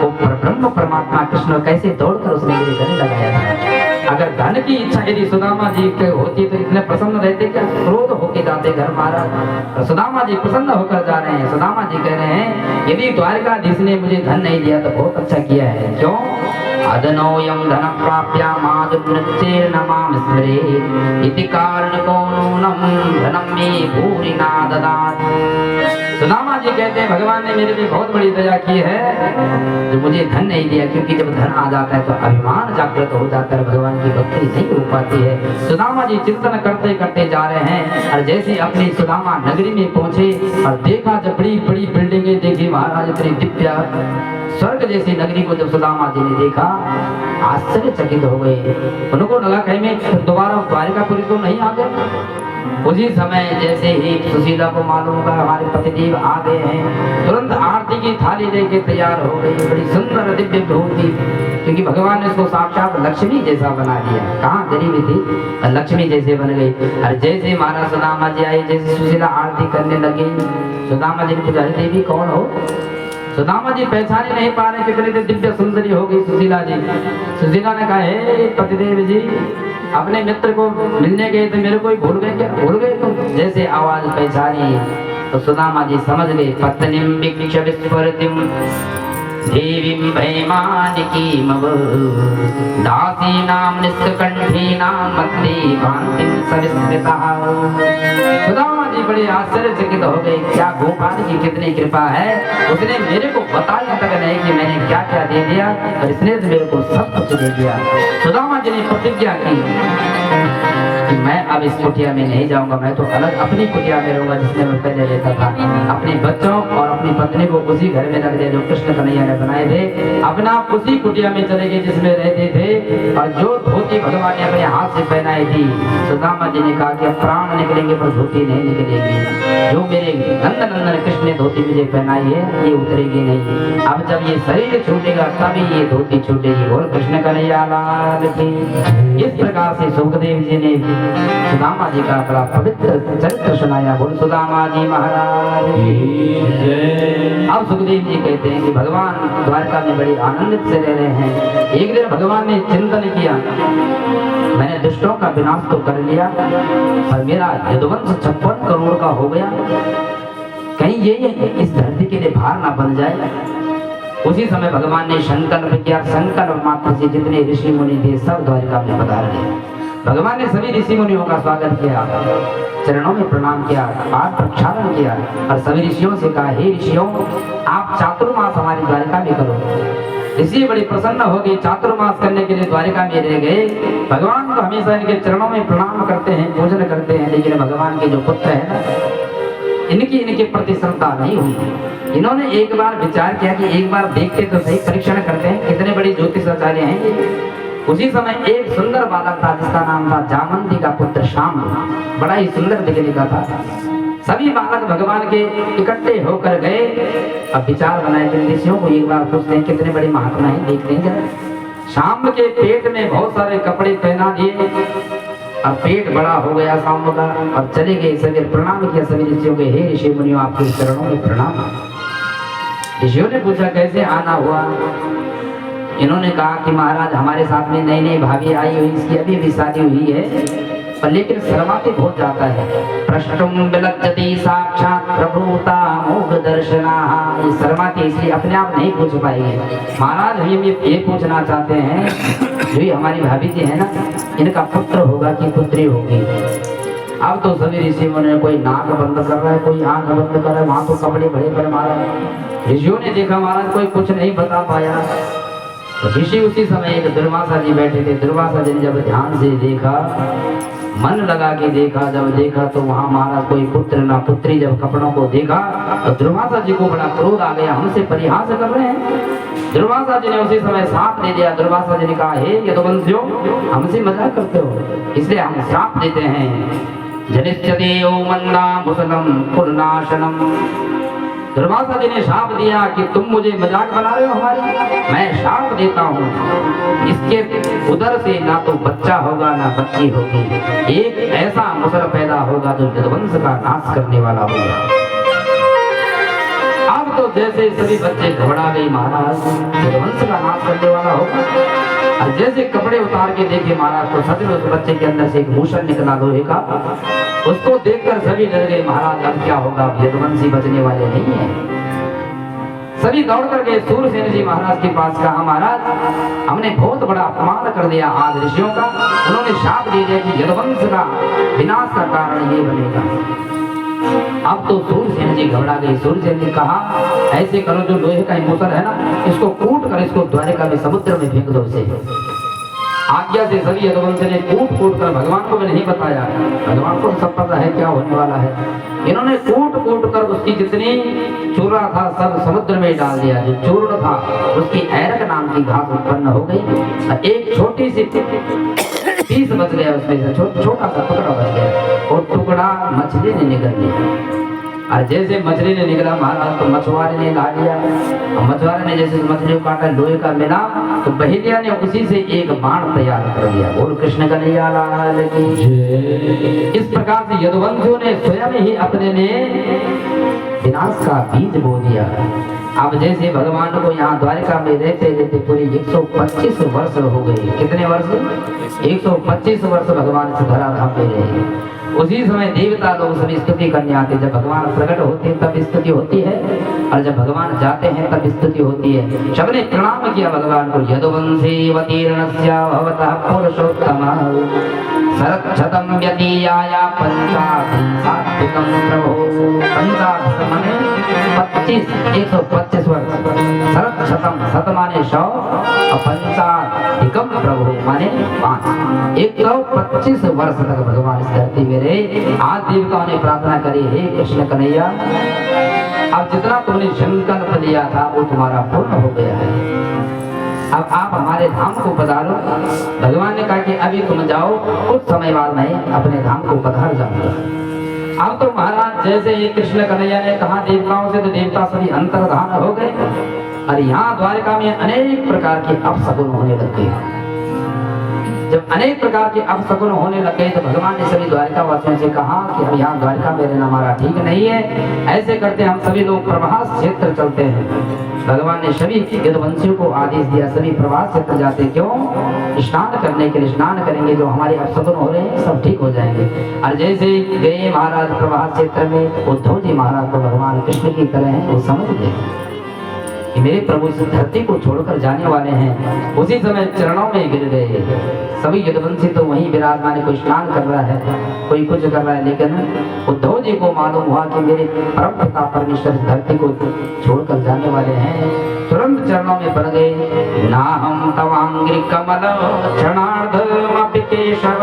वो ब्रह्म परमात्मा कृष्ण कैसे दौड़कर उसने मेरे गले लगाया था। अगर धन की इच्छा यदि सुदामा जी के होती तो इतने प्रसन्न रहते क्या? क्रोध होके जाते घर महाराज। तो सुदामा जी प्रसन्न होकर जा रहे हैं। सुदामा जी कह रहे हैं यदि द्वारकाधीश ने मुझे धन नहीं दिया तो बहुत अच्छा किया है। क्यों? अदनोयम धन प्राप्या मादुर्नृत्येन माम स्मरेत् इति कारणको नूनं धनं मे भूरि न ददात्। सुदामा जी कहते हैं भगवान ने मेरे लिए बहुत बड़ी दया की है जो मुझे धन नहीं दिया, क्योंकि जब धन आ जाता है तो अभिमान जागृत हो जाता है, भगवान की भक्ति नहीं हो पाती है। सुदामा जी चिंतन करते करते जा रहे हैं और जैसे अपनी सुदामा नगरी में पहुंचे और देखा जब बड़ी बड़ी बिल्डिंगें देखी महाराज, इतनी दिव्य स्वर्ग जैसी नगरी को जब सुदामा जी ने देखा आश्चर्यचकित हो गए। उनको लगा कहीं में दोबारा द्वारिकापुरी तो नहीं आ गए। उसी समय जैसे ही सुशीला को मालूम हुआ हमारे पतिदेव आ गए हैं, तुरंत आरती की थाली लेके तैयार हो गई। बड़ी सुंदर दिव्य विभूति, क्योंकि भगवान ने उसको साक्षात लक्ष्मी जैसा बना दिया। कहाँ गरीबी थी, लक्ष्मी जैसे बन गई। और जैसे महाराज सुदामा जी आए, जैसे सुशीला आरती करने लगी, सुदामा जी ने पूछा देवी कौन हो? सुदामा जी पहचाने नहीं पा रहे, कितने दिव्य सुंदरी हो गई सुशीला जी। सुशीला ने कहा हे पतिदेव जी, अपने मित्र को मिलने गए थे, मेरे को ही भूल गए क्या? भूल गए तुम? जैसे आवाज पहचानी तो सुदामा जी समझ गए। पत्नीम भिक्ष विस्फुरतिम देवीं भैमानिकीम दासीनां निष्कंठीनां मध्ये भान्तिं सविस्मृतः। सुदामा जी बड़े आश्चर्यचकित हो गए, क्या गोपाल की कितनी कृपा है, उसने मेरे को बताया तक नहीं कि मैंने क्या क्या दे दिया और इसने मेरे को सब कुछ दे दिया। सुदामा जी ने प्रतिज्ञा की कि मैं अब इस कुटिया में नहीं जाऊंगा, मैं तो अलग अपनी कुटिया में रहूंगा जिसमें मैं पहले रहता था। अपने बच्चों और अपनी पत्नी को उसी घर में रख दे जो कृष्ण कन्हैया ने बनाए थे, अपना उसी कुटिया में चले गए जिसमें रहते थे। और जो धोती भगवान ने अपने हाथ से पहनाई थी, सुदामा जी ने कहा कि अब प्राण निकलेंगे पर धोती नहीं निकलेगी। जो मेरे नंदनंदन कृष्ण ने धोती मुझे पहनाई है ये उतरेगी नहीं। अब जब ये शरीर छूटेगा तभी ये धोती छूटेगी। बोल कृष्ण कन्हैया लाल की। इस प्रकार से सुखदेव जी ने सुदामा जी का बड़ा पवित्र चरित्र सुनाया। बोल सुदामा जी महाराज की। अब सुखदेव जी कहते हैं कि भगवान द्वारका में बड़ी आनंदित से रह रहे हैं। एक दिन भगवान ने चिंतन किया, मैंने दुष्टों का विनाश तो कर लिया पर मेरा यदुवंश 56 करोड़ का हो गया, कहीं ये इस धरती के लिए भार ना बन जाए। उसी समय भगवान ने संकल्प किया। संकल्प मात्र से जितने ऋषि मुनि थे सब द्वारका में पधार गए। भगवान ने सभी ऋषि मुनियों का स्वागत किया, चरणों में प्रणाम किया, पाद प्रक्षालन किया और सभी ऋषियों से कहा हे ऋषियों, आप चातुर्मास हमारी द्वारिका में करो। ऋषि बड़ी प्रसन्न हो गई, चातुर्मास करने के लिए द्वारिका में रह गए। भगवान को हमेशा इनके चरणों में प्रणाम करते हैं, पूजन करते हैं, लेकिन भगवान के जो पुत्र है ना, इनके प्रति श्रद्धा नहीं हुई। इन्होंने एक बार विचार किया कि एक बार देखते तो सही, परीक्षण करते हैं कितने बड़े ज्योतिषाचार्य हैं। उसी समय एक सुंदर बालक था जिसका नाम था जामंती का पुत्र श्याम, बड़ा ही सुंदर दिखने का था। सभी बालक भगवान के इकट्ठे होकर गए। अब विचार बनाए कि ऋषियों को एक बार पूछते हैं कितने बड़ी महात्मा है, देखते हैं जरा। शाम के पेट में बहुत सारे कपड़े पहना दिए और पेट बड़ा हो गया शाम का, और चले गए। सभी प्रणाम किया सभी ऋषियों के, हे ऋषि मुनियों आपके चरणों में प्रणाम। ऋषियों ने पूछा कैसे आना हुआ? इन्होंने कहा कि महाराज हमारे साथ में नई नई भाभी आई हुई, इसकी अभी भी शादी हुई है, पर लेकिन शर्माते बहुत जाता है। प्रष्टुम विलज्जति साक्षात प्रभुता मोह दर्शना। ये शर्माते इसलिए अपने आप नहीं पूछ पाएंगे। महाराज हम ये पूछना चाहते हैं, जो हमारी भाभी जी है ना, इनका पुत्र होगा कि पुत्री होगी? अब तो सभी ऋषि मुनि, कोई नाक बंद कर रहा है, कोई आंख बंद कर रहा है, वहां तो कपड़े बड़े बड़े। महाराज ऋषियों ने देखा महाराज कोई कुछ नहीं बता पाया। ऋषि उसी समय एक दुर्वासा जी बैठे थे। दुर्वासा जी ने जब ध्यान से देखा, मन लगा के देखा, जब देखा तो वहां महाराज कोई पुत्र ना पुत्री। जब कपड़ों को देखा तो दुर्वासा जी को बड़ा क्रोध आ गया, हमसे परिहास कर रहे हैं। दुर्वासा जी ने उसी समय श्राप दे दिया। दुर्वासा जी ने कहा हे यदुवंशियों, हमसे मजाक करते हो, इसलिए हम श्राप देते हैं। जनिष्यते ओ मन्ना मुसलम कुलनाशनम। दुर्वासा जी ने शाप दिया कि तुम मुझे मजाक बना रहे हो हमारी, मैं शाप देता हूँ, इसके उदर से ना तो बच्चा होगा ना बच्ची होगी, एक ऐसा मुसल पैदा होगा जो यदुवंश का नाश करने वाला होगा। अब तो जैसे सभी बच्चे घबरा गए, महाराज यदुवंश का नाश करने वाला होगा। और जैसे कपड़े उतार के देखे महाराज तो सच में उस बच्चे के अंदर से एक भूषण निकला लोहे का। उसको देखकर सभी डर गए, महाराज अब क्या होगा, यदुवंशी बचने वाले नहीं है। सभी दौड़ कर गए सूरसेन जी महाराज के पास, कहा महाराज हमने बहुत बड़ा अपमान कर दिया आज ऋषियों का, उन्होंने शाप दे दिया कि यदुवंश का विनाश का कारण ये बनेगा। अब तो सूरसेन जी घबरा गए। सूरसेन जी कहा ऐसे करो, जो लोहे का मूसल है ना, इसको कूट कर इसको द्वारिका में समुद्र में फेंक दो। इसे आज्ञा से सभी यदुवंश ने कूट कूट कर, भगवान को भी नहीं बताया, भगवान को सब पता है क्या होने वाला है। इन्होंने कूट कूट कर उसकी जितनी चूरा था सब समुद्र में डाल दिया। जो चूर्ण था उसकी ऐरक नाम की घास उत्पन्न हो गई। एक छोटी सी पीस बच गया, उसमें से छोटा सा टुकड़ा बच गया और टुकड़ा मछली ने निकल लिया। और जैसे मछली ने निकला महाराज तो मछुआरे ने ला लिया। और मछुआरे ने जैसे मछली को काटा, लोहे का मिला तो बहेलिया ने उसी से एक बाण तैयार कर दिया। बोल कृष्ण कन्हैया लाल की। इस प्रकार से यदुवंशियों ने स्वयं ही अपने ने विनाश का बीज बो दिया। अब जैसे भगवान को यहाँ द्वारिका में रहते रहते पूरी 125 वर्ष हो गए। कितने वर्ष? 125 वर्ष भगवान से धराधाम में रहे। उसी समय देवता लोग सभी स्तुति करने आते। जब भगवान प्रकट होते हैं तब स्तुति होती है, और जब भगवान जाते हैं तब स्तुति होती है। सबने प्रणाम किया भगवान को। यदुवंशी अवतीर्णस्य भवतः पुरुषोत्तमः शरच्छतं व्यतीयाय पंचाधिसात्विकं प्रभो। पंचाधिक माने 125 वर्ष। शरच्छतं, शत माने 100 और पंचाधिकं प्रभो माने 5। 125 वर्ष तक भगवान इस धरती में रहे। आज देवताओं ने प्रार्थना करी, हे कृष्ण कन्हैया अब जितना तुमने संकल्प लिया था वो तुम्हारा पूर्ण हो गया है। अब आप हमारे धाम को पधारो। भगवान ने कहा कि अभी तुम जाओ, कुछ समय बाद मैं अपने धाम को पधार जाऊंगा। अब तो महाराज जैसे ही कृष्ण कन्हैया ने कहा देवताओं से, तो देवता सभी अंतर्धान हो गए। और यहाँ द्वारिका में अनेक प्रकार के अपशकुन होने लग गए। जब अनेक प्रकार के अपशकुन होने लग गए तो भगवान ने सभी द्वारिका वासियों से कहा कि अब यहाँ द्वारिका में रहना हमारा ठीक नहीं है। ऐसे करते हम सभी लोग प्रभास क्षेत्र चलते हैं। भगवान ने सभी यदुवंशियों को आदेश दिया, सभी प्रभास क्षेत्र जाते। क्यों? स्नान करने के लिए। स्नान करेंगे, जो हमारे अपशकुन हो रहे हैं सब ठीक हो जाएंगे। और जैसे गए महाराज प्रभास क्षेत्र में, उद्धव जी महाराज को भगवान कृष्ण की तरह है, वो समझ गए कि मेरे प्रभु इस धरती को छोड़कर जाने वाले हैं। उसी समय चरणों में गिर गए। सभी यदुवंशी तो वहीं विराजमान, कोई स्नान कर रहा है, कोई कुछ कर रहा है, लेकिन उद्धव जी को मालूम हुआ कि मेरे परम पिता परमेश्वर धरती को छोड़कर जाने वाले हैं। तुरंत चरणों में पड़ गए। ना हम तवांग्रि कमल क्षणार्धमपि केशव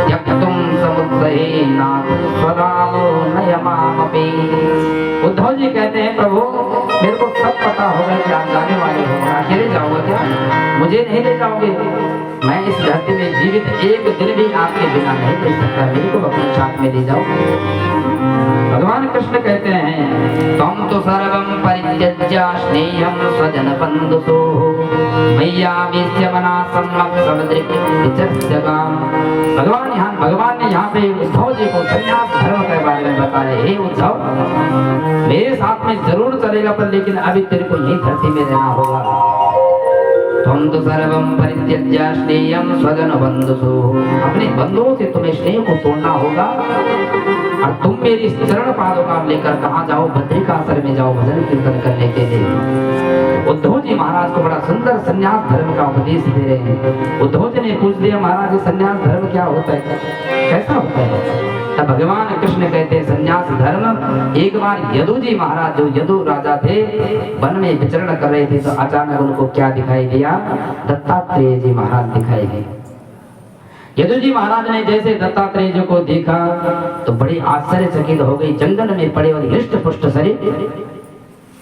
त्यक्तुं समुद्रे नातु स्वदामो नयमामपि। उद्धव जी कहते हैं प्रभु मेरे को सब पता होगा कि आप जाने वाले हो, अकेले जाओगे क्या? मुझे नहीं ले जाओगे? मैं इस धरती में जीवित एक दिन भी आपके बिना नहीं रह सकता, मेरे को अपने साथ में ले जाओ। भगवान कृष्ण कहते हैं तम तो सर्वं परित्यज्य स्नेहं स्वजन बंधुषु मैया विद्यमना सम्मक समुद्रिक विचर्यगाम। भगवान ने यहाँ पे उद्धव जी को संन्यास धर्म के बारे में बताया। हे उद्धव मेरे साथ में जरूर चलेगा, पर लेकिन अभी तेरे को यही धरती में रहना होगा। तुम तो सर्वं परित्यज्य स्नेहं स्वजन बंधुषु, अपने बंधुओं से तुम्हें स्नेह को तोड़ना होगा। और तुम मेरी चरण पादुका लेकर कहाँ जाओ? बद्रिकाश्रम में जाओ भजन कीर्तन करने के लिए। उद्धव जी महाराज को बड़ा सुंदर संन्यास धर्म का उपदेश दे रहे हैं। उद्धव जी ने पूछ दिया महाराज संन्यास धर्म क्या होता है, कैसा होता है? तब भगवान कृष्ण कहते हैं संन्यास धर्म। एक बार यदु जी महाराज, जो यदु राजा थे, वन में विचरण कर रहे थे, तो अचानक उनको क्या दिखाई दिया? दत्तात्रेय जी महाराज दिखाई दिए। यदु जी महाराज ने जैसे दत्तात्रेय जी को देखा तो बड़ी आश्चर्यचकित हो गई। जंगल में पड़े और हृष्ट पुष्ट शरीर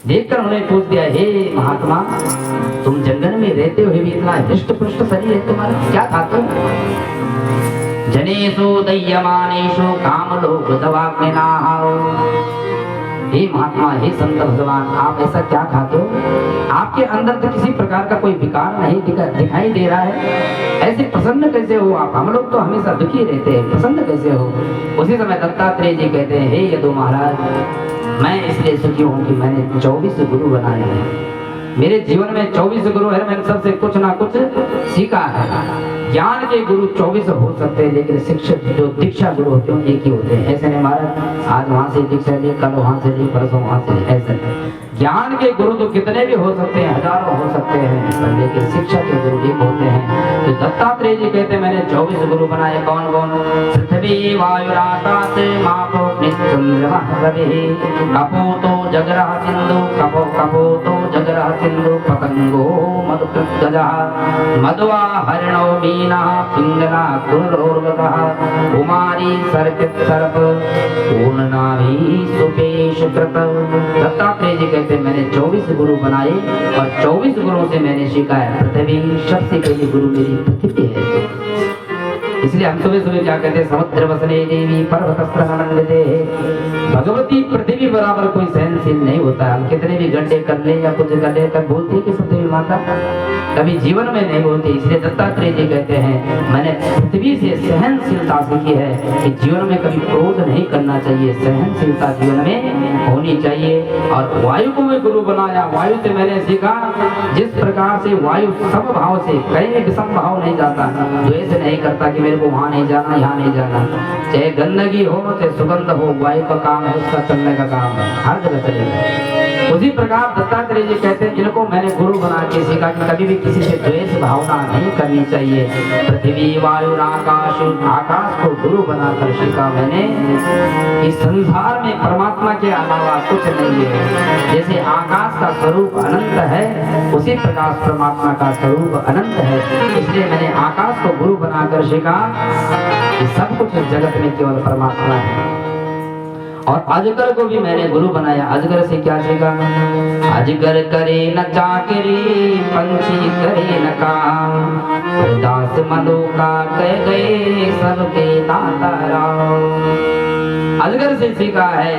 देखकर उन्होंने पूछ दिया, हे महात्मा तुम जंगल में रहते हुए भी इतना हृष्ट पुष्ट शरीर है तुम्हारा, क्या खाते हो? जनेषु दह्यमानेषु कामलोक दवाग्निनाः। हे महात्मा, हे संत भगवान, आप ऐसा क्या खाते हो? आपके अंदर तो किसी प्रकार का कोई विकार नहीं दिखाई दे रहा है। ऐसे प्रसन्न कैसे हो आप? हम लोग तो हमेशा दुखी रहते हैं, प्रसन्न कैसे हो? उसी समय दत्तात्रेय जी कहते हैं, हे यदु महाराज मैं इसलिए सुखी हूँ कि मैंने 24 गुरु बनाए हैं। मेरे जीवन में 24 गुरु है, मैंने सबसे कुछ ना कुछ सीखा है। ज्ञान के गुरु 24 हो सकते हैं, लेकिन शिक्षक जो दीक्षा गुरु होते हैं एक ही होते हैं। ऐसे नहीं महाराज आज वहां से दीक्षा ली, कल वहां से ली, परसों वहां से ली, ऐसे नहीं। ज्ञान के गुरु तो कितने भी हो सकते हैं, हजारों हो सकते हैं, लेकिन शिक्षा के गुरु एक होते हैं। तो दत्तात्रेय जी कहते हैं मैंने 24 गुरु बनाए। कौन कौन? पृथ्वी वायु आकाश मापो चंद्रमा रवि कपोतो जगरः सिंधु कपोतो जगरः सिंधु पतंगो मधुकृतगजः मध्वा हरिणो मीनः पिंगला कुरोर्वतः कुमारी सर्पित सर्प पूर्णनाभि सुपेश कृत। दत्तात्रेय जी कहते हैं मैंने 24 गुरु बनाए और 24 गुरुओं से मैंने सीखा है। पृथ्वी सबसे पहले गुरु मेरी पृथ्वी है। इसलिए हम सुबह सुबह क्या कहते हैं, समुद्र वसने देवी पर्वतस्त्र मंडिते। भगवती पृथ्वी बराबर कोई सहनशील नहीं होता है। हम कितने भी गड्ढे कर ले या कुछ कर ले तब बोलती है कि पृथ्वी माता, कभी जीवन में नहीं बोलती। इसलिए दत्तात्रेय जी कहते हैं मैंने पृथ्वी से सहनशीलता सीखी है कि जीवन में कभी क्रोध नहीं करना चाहिए, सहनशीलता जीवन में होनी चाहिए। और वायु को भी गुरु बनाया। वायु से मैंने सीखा जिस प्रकार से वायु समभाव से कहीं विषम भाव नहीं जाता, द्वेष नहीं करता कि मेरे को वहां नहीं जाना, यहाँ नहीं जाना। चाहे गंदगी हो चाहे सुगंध हो, वायु का काम है, उसका चलने का काम है, हर जगह चलेगा। उसी प्रकार दत्तात्रेय जी कहते हैं जिनको मैंने गुरु बना के सीखा कि कभी भी किसी से द्वेष भावना नहीं करनी चाहिए। पृथ्वी वायु आकाश, आकाश को गुरु बनाकर सीखा मैंने। इस संसार में परमात्मा के अलावा कुछ नहीं है। जैसे आकाश का स्वरूप अनंत है, उसी प्रकार परमात्मा का स्वरूप अनंत है। इसलिए मैंने आकाश को गुरु बनाकर सीखा कि सब कुछ इस जगत में केवल परमात्मा है। और अजगर को भी मैंने गुरु बनाया। अजगर से क्या सीखा? अजगर करे न चाकरी, पंछी करे न काम, दास मधुका कह गए सबके दाता राम। अजगर से सीखा है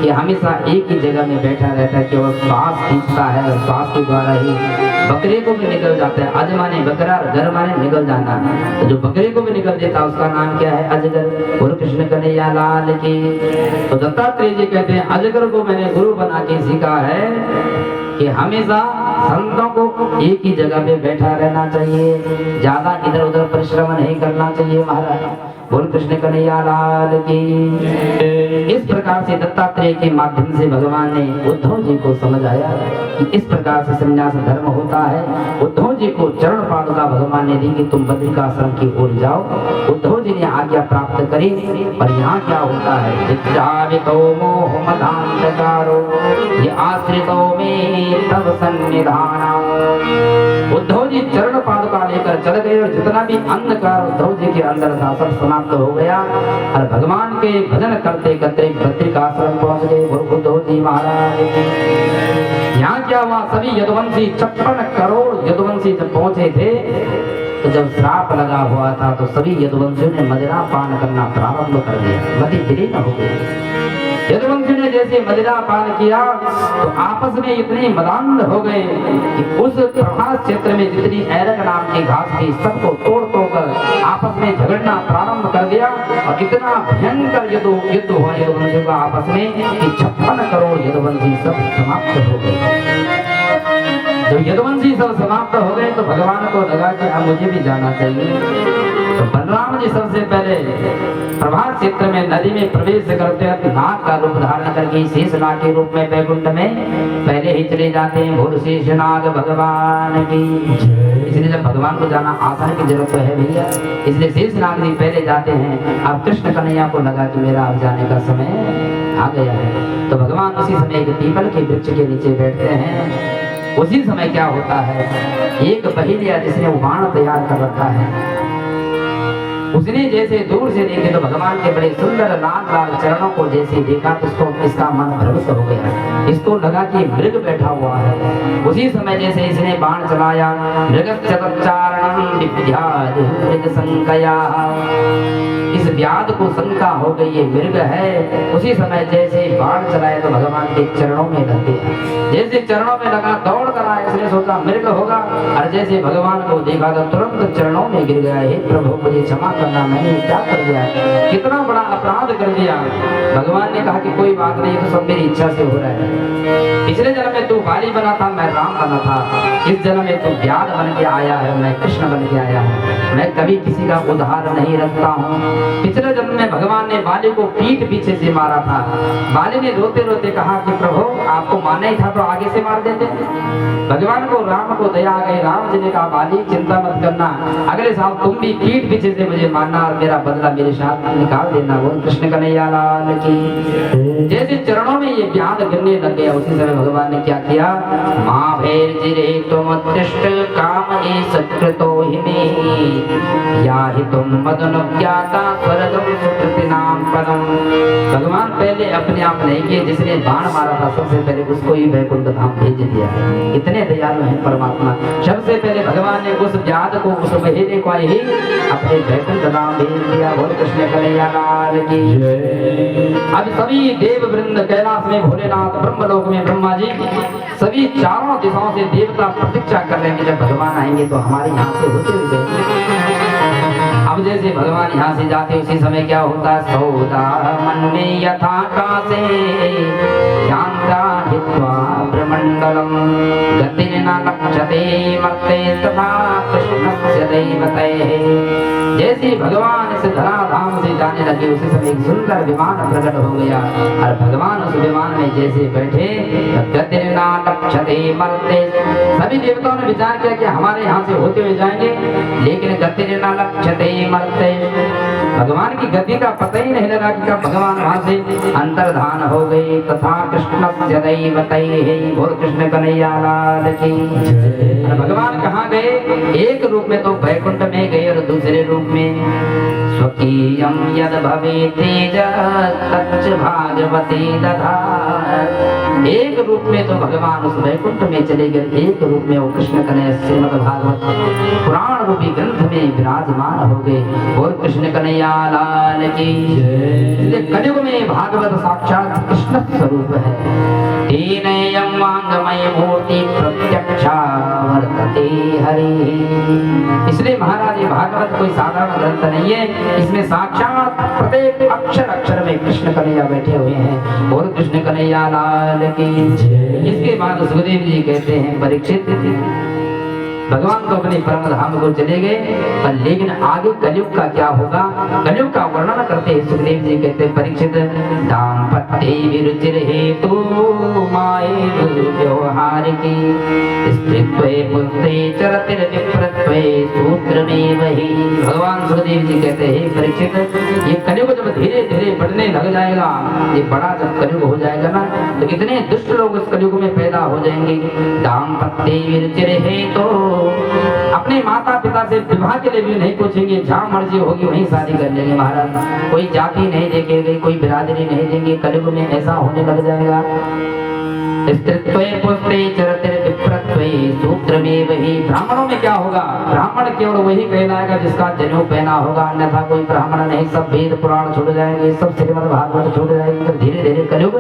कि हमेशा एक ही जगह में बैठा रहता है, केवल श्वास खींचता है और श्वास के द्वारा ही बकरे को भी निकल जाता है। अज माने बकरा, घर माने निकल जाना। तो जो बकरे को भी निकल देता उसका नाम क्या है? अजगर। गुरु कृष्ण कन्हैया लाल की। तो दत्तात्रेय जी कहते हैं अजगर को मैंने गुरु बना के सीखा है कि हमेशा संतों को एक ही जगह पे बैठा रहना चाहिए, ज्यादा इधर उधर परिश्रम नहीं करना चाहिए महाराज। बोल कृष्ण कन्हैया लाल की। इस प्रकार से दत्तात्रेय के माध्यम से भगवान ने उद्धव जी को समझाया कि इस प्रकार से संन्यास धर्म होता है। उद्धव जी को चरण पादुका भगवान ने दी कि तुम बद्रिकाश्रम की ओर जाओ। उद्धव जी ने आज्ञा प्राप्त करी। और यहाँ क्या होता है? ये आश्रितों में तब सन्निधान। उद्धव जी चरण पादुका लेकर चल गए और जितना भी अंधकार उद्धव जी के अंदर था सब समाप्त हो गया। और भगवान के भजन करते करते बद्रिकाश्रम पहुंच गए उद्धव जी महाराज। यहाँ क्या हुआ? सभी यदुवंशी 56 करोड़ यदुवंशी जब पहुंचे थे तो जब श्राप लगा हुआ था तो सभी यदुवंशियों ने मदिरा पान करना प्रारंभ कर दिया। मदी विलीन हो गई। यदुवंशी ने जैसे मदिरा पान किया तो आपस में इतने मदान्ध हो गए कि उस प्रभास क्षेत्र में जितनी ऐरक नाम की घास थी सबको तोड़ तोड़कर आपस में झगड़ना प्रारंभ कर दिया। और इतना भयंकर युद्ध हुआ यदुवंशियों का आपस में कि 56 करोड़ यदुवंशी सब समाप्त हो गए। जब यदुवंशी सब समाप्त हो गए तो भगवान को लगा कि अब मुझे भी जाना चाहिए। तो बलराम जी सबसे पहले प्रभास क्षेत्र में नदी में प्रवेश करते हैं, नाग का रूप धारण करके शेषनाग के रूप में वैकुंठ में पहले ही चले जाते हैं। बोल शेषनाग भगवान की। इसलिए जब भगवान को जाना आसान की जरूरत है भैया, इसलिए शेषनाग जी पहले जाते हैं। अब कृष्ण कन्हैया को लगा कि मेरा अब जाने का समय आ गया है। तो भगवान उसी समय एक पीपल के वृक्ष के नीचे बैठते हैं। उसी समय क्या होता है? एक बहिलिया जिसने बाण तैयार कर रखा है, उसने जैसे दूर से देखे तो भगवान के बड़े सुंदर लाल लाल चरणों को जैसे देखा तो उसको इसका मन भ्रमित हो गया। इसको लगा कि मृग बैठा हुआ है। उसी समय जैसे इसने बाण चलाया, इस व्याध को शंका हो गई ये मृग है। उसी समय जैसे बाण चलाए तो भगवान के चरणों में लग गया। जैसे चरणों में लगा दौड़ कर आया, इसने सोचा मृग होगा और जैसे भगवान को देखा तो तुरंत चरणों में गिर गया। हे प्रभु मुझे क्षमा करना, मैंने क्या कर दिया, कितना बड़ा अपराध कर दिया। भगवान ने कहा कि कोई बात नहीं, तो सब मेरी इच्छा से हो रहा है। पिछले जन्म में तू बाली बना था, मैं राम बना था। इस जन्म में तू व्याध बन के आया है, मैं कृष्ण बन के आया हूँ। मैं कभी किसी का उधार नहीं रखता हूँ। पिछले जन्म में भगवान ने बाली को पीठ पीछे से मारा था। बाली ने रोते रोते कहा कि प्रभु आपको मारना ही था तो आगे से मार देते। भगवान को राम को दया आ गई। राम जी ने कहा बाली चिंता मत करना, अगले साल तुम भी पीठ पीछे से मुझे मारना और मेरा बदला मेरे साथ निकाल देना। वो कृष्ण कन्हैया लाल की। जैसे चरणों में ये व्याध गिरने लग गया, उसी समय भगवान ने क्या किया, माँ भेर जिरे तुम उत्कृष्ट काम ए सत्कृतो हिमे या ही तुम मदनुज्ञाता स्वर्गम सुकृति नाम पदम। भगवान पहले अपने आप नहीं किए, जिसने बाण मारा था सबसे पहले उसको ही वैकुंठ धाम भेज दिया। इतने दयालु हैं परमात्मा। सबसे पहले भगवान ने उस व्याध को, उस महीने को ही अपने वैकुंठ धाम भेज दिया। बोल कृष्ण कन्हैया लाल की। अब सभी देव वृंद कैलाश में भोलेनाथ, ब्रह्मलोक में ब्रह्मा जी, सभी चारों दिशाओं से देवता प्रतीक्षा कर रहे हैं कि जब भगवान आएंगे तो हमारे यहाँ से होते हुए। अब जैसे भगवान यहाँ से जाते उसी समय क्या होता है, सौदा मन में यथा कासे जानता हित्वा ब्रह्मंडलम गतिर्न लक्ष्यते मर्ते तथा कृष्णस्य दैवतैः। जैसे भगवान इस धराधाम से जाने लगे उसी समय एक सुंदर विमान प्रकट हो गया और भगवान उस विमान में जैसे बैठे, गतिर्न लक्ष्यते मर्ते। सभी देवताओं ने विचार किया कि हमारे यहाँ से होते हुए जाएंगे, लेकिन गतिर्न लक्ष्यते मर्ते। भगवान की गति का पता ही नहीं लगा कि कब भगवान वहां से अंतर्धान हो गए। तथा कृष्णस्य दैवतैः। बोल कृष्ण कन्हैया लाल की। भगवान कहाँ गए, एक रूप में तो वैकुंठ में गए और दूसरे रूप में स्वकीयम यद भवेत् तेज तच्च भागवती दधात्। एक रूप में तो भगवान उस वैकुंठ में चले गए, एक रूप में वो कृष्ण कन्हैया श्रीमद् भागवत पुराण रूपी ग्रंथ में विराजमान हो गए। और कृष्ण कन्हैया लाल की। कलयुग में भागवत साक्षात कृष्ण स्वरूप है। तेनयं वाङ्मय मूर्ति प्रत्यक्षा वर्तते हरि। इसलिए महाराज ये भागवत कोई साधारण ग्रंथ नहीं है, इसमें साक्षात प्रत्येक अक्षर अक्षर में कृष्ण कन्हैया बैठे हुए हैं। और कृष्ण कन्हैया लाल की। इसके बाद सुखदेव जी कहते हैं, परीक्षित भगवान तो अपने परम धाम को चले गए, पर लेकिन आगे कलयुग का क्या होगा, कलयुग का वर्णन करते हैं सुखदेव जी कहते हैं, परीक्षित दाम्पत्ये विरुचिर हेतु माये व्यवहार की स्त्रीत्वे पुत्रे चरतिर विप्रत्वे सूत्रमेव हि। भगवान सुखदेव जी कहते हैं, परीक्षित ये कलयुग जब धीरे धीरे बढ़ने लग जाएगा, ये बड़ा जब कलयुग हो जाएगा ना, तो कितने दुष्ट लोग इस कलयुग में पैदा हो जाएंगे। दाम्पत्ये विरुचिर हेतु, अपने माता पिता से विवाह के लिए भी नहीं पूछेंगे, जहाँ मर्जी होगी वहीं शादी कर लेंगे महाराज। कोई जाति नहीं देखेंगे, कोई बिरादरी नहीं देंगे। कलयुग में ऐसा होने लग जाएगा। स्त्रीत्वे पुस्ते चरतिर विप्रत्वे सूत्रमेव हि। ब्राह्मणों में क्या होगा, ब्राह्मण केवल वही कहलाएगा जिसका जनेऊ पहना होगा, अन्यथा कोई ब्राह्मण नहीं। सब वेद पुराण छूट जाएंगे, सब श्रीमद् भागवत छूट जाएंगे। तो धीरे धीरे कलयुग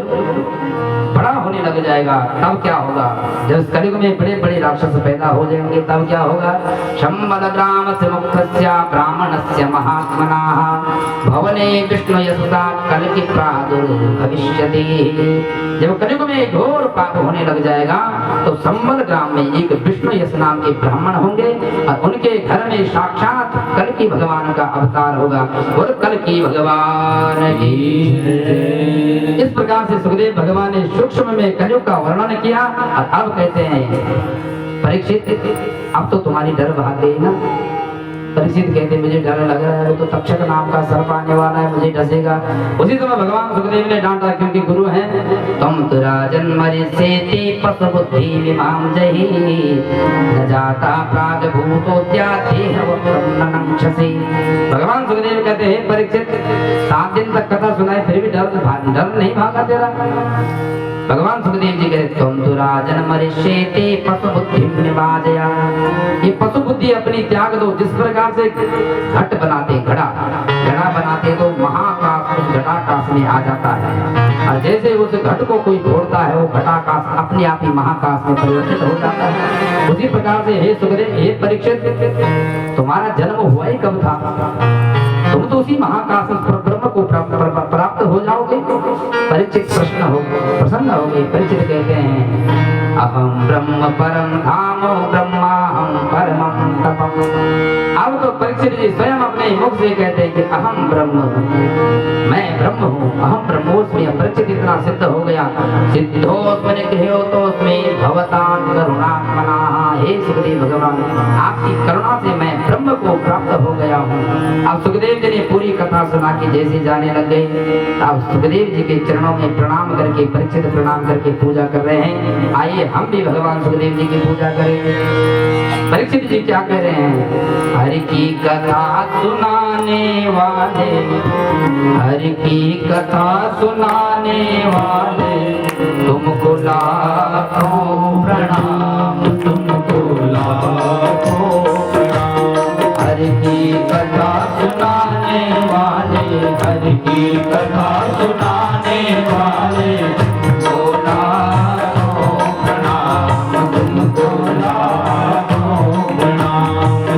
बड़ा होने लग जाएगा। तब क्या होगा, जब कलयुग में बड़े बड़े राक्षस पैदा हो जाएंगे, तब क्या होगा, शंबल ग्राम से मुक्तस्य ब्राह्मणस्य महात्मनः भवने विष्णु यशसा कल की प्रादुर्भविष्यति। जब कलयुग में घोर पाप होने लग जाएगा, तो संबल ग्राम में एक विष्णु यश नाम के ब्राह्मण होंगे और उनके घर में साक्षात कल की भगवान का अवतार होगा। और कल की भगवान की। इस प्रकार से सुखदेव भगवान ने सूक्ष्म में कलयुग का वर्णन किया। और अब कहते हैं, परीक्षित अब तो तुम्हारी डर भाग गई ना। परीक्षित कहते मुझे डर लग रहा है, वो तो तक्षक नाम का सर्प आने वाला है, मुझे डसेगा। उसी समय भगवान सुखदेव ने डांटा, क्योंकि गुरु हैं। तुम तो राजन मरिष्येति पशु बुद्धि विमाम जहि न जाता प्राग भूतोद्याति हवक्रमणंक्षसि। भगवान सुखदेव कहते हैं, परीक्षित 7 दिन तक कथा सुनाए फिर भी डर नहीं भागा तेरा। भगवान सुखदेव जी कहते, तुम तो राजन मरिष्येति पशु बुद्धि निवाजया। ये पशु बुद्धि अपनी त्याग दो। जिस प्रकार से घट बनाते, घड़ा बनाते तो महाकाश उस घटाकाश में आ जाता है, और जैसे उस घट को कोई तोड़ता है, वो घटाकाश अपने आप ही महाकाश में परिवर्तित हो जाता है। उसी प्रकार से हे सुखदेव, हे परीक्षित, तुम्हारा जन्म हुआ ही कब था? उसी महाकाश ब्रह्म को प्राप्त हो जाओगे। परीक्षित प्रसन्न हो गए। परीक्षित कहते हैं अहम ब्रह्म परम धामो ब्रह्माहम परमं तपम्। अब तो परीक्षित जी स्वयं अपने मुख से कहते हैं कि अहम ब्रह्म हूँ, मैं ब्रह्म हूँ, अहम ब्रह्मोस्मि। परीक्षित इतना सिद्ध हो गया। सिद्धोस्मि निगृह्योतोस्मि भवतां करुणात्मना। हे सुखदेव भगवान, आपकी करुणा से मैं ब्रह्म को प्राप्त हो गया हूँ। अब सुखदेव जी ने पूरी कथा सुना कि जैसे जाने लग गए। अब सुखदेव जी के चरणों में प्रणाम करके परीक्षित प्रणाम करके पूजा कर रहे हैं। आइए हम भी भगवान सुखदेव जी की पूजा करें। परीक्षित जी क्या कह रहे हैं? हरि की कथा सुनाने वाले, हरि की कथा सुनाने वाले, तुमको लाखों प्रणाम, तुमको लाखों प्रणाम। हरि की कथा सुनाने वाले, हरि की कथा सुनाने वाले, तुमको लाखों प्रणाम, तुमको लाखों प्रणाम।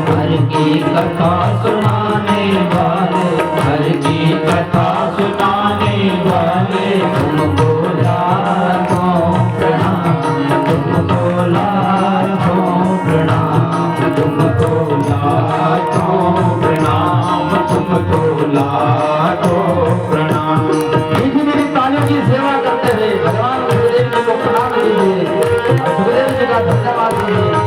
हरि की कथा सुनाने वाले, हरि की कथा सुनाने वाले, तुमको लाखों प्रणाम, तुमको लाखों प्रणाम, तुमको लाखों प्रणाम, तुमको लाखों प्रणाम। मेरी तालियों की सेवा करते हुए भगवान सुखदेव जी को प्रणाम कीजिए और सुखदेव जी का धन्यवाद कीजिए।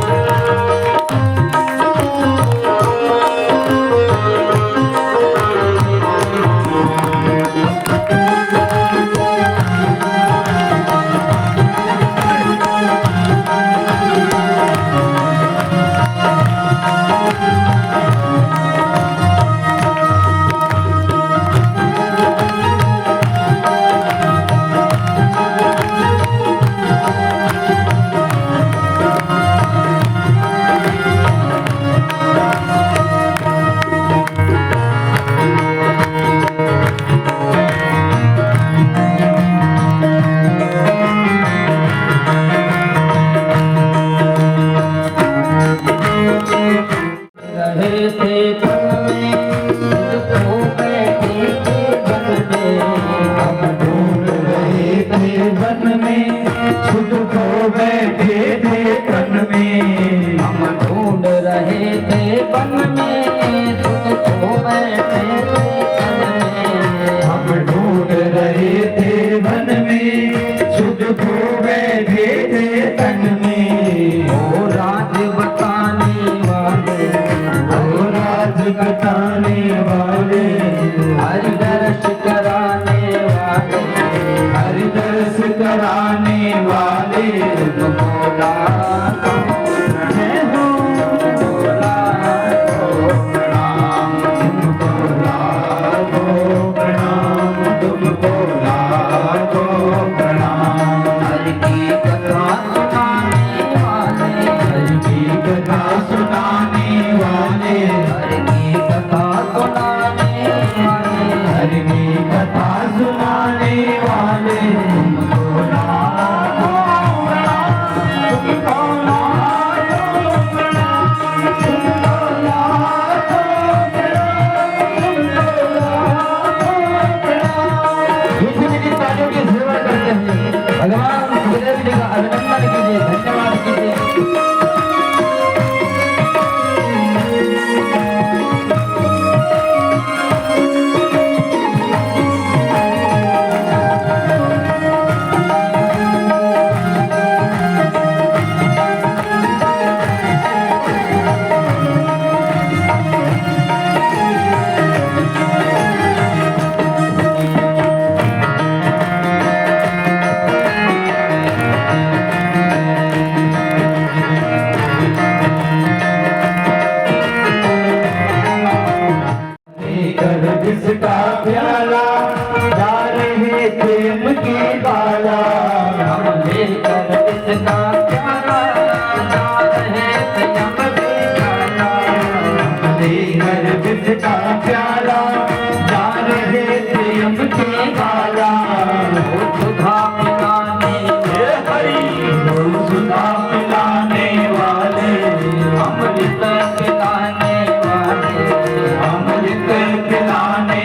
अमृत पिलाने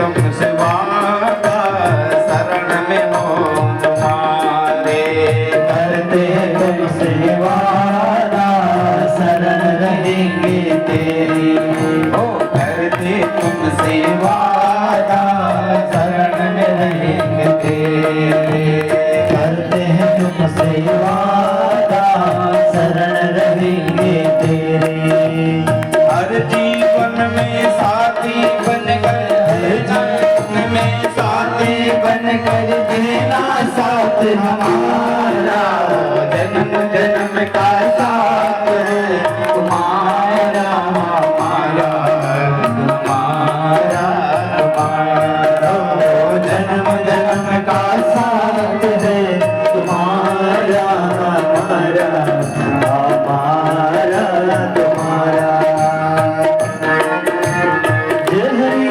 तुमसे वादा शरण में हो तुम्हारे। करते तुमसे वादा शरण रहेंगे तेरी। ओ करते तुमसे वादा शरण में रहेंगे तेरे। करते हैं तुमसे वादा शरण रहेंगे तेरे। हर जीवन में साथी बनकर, हर जीवन में साथी बनकर देना साथ हमारा। जन्म जन्म का साथ है तुम्हारा हमारा, तुम्हारा हमारा। जन्म जन्म का साथ है तुम्हारा हमारा, हमारा तुम्हारा। जय हरि।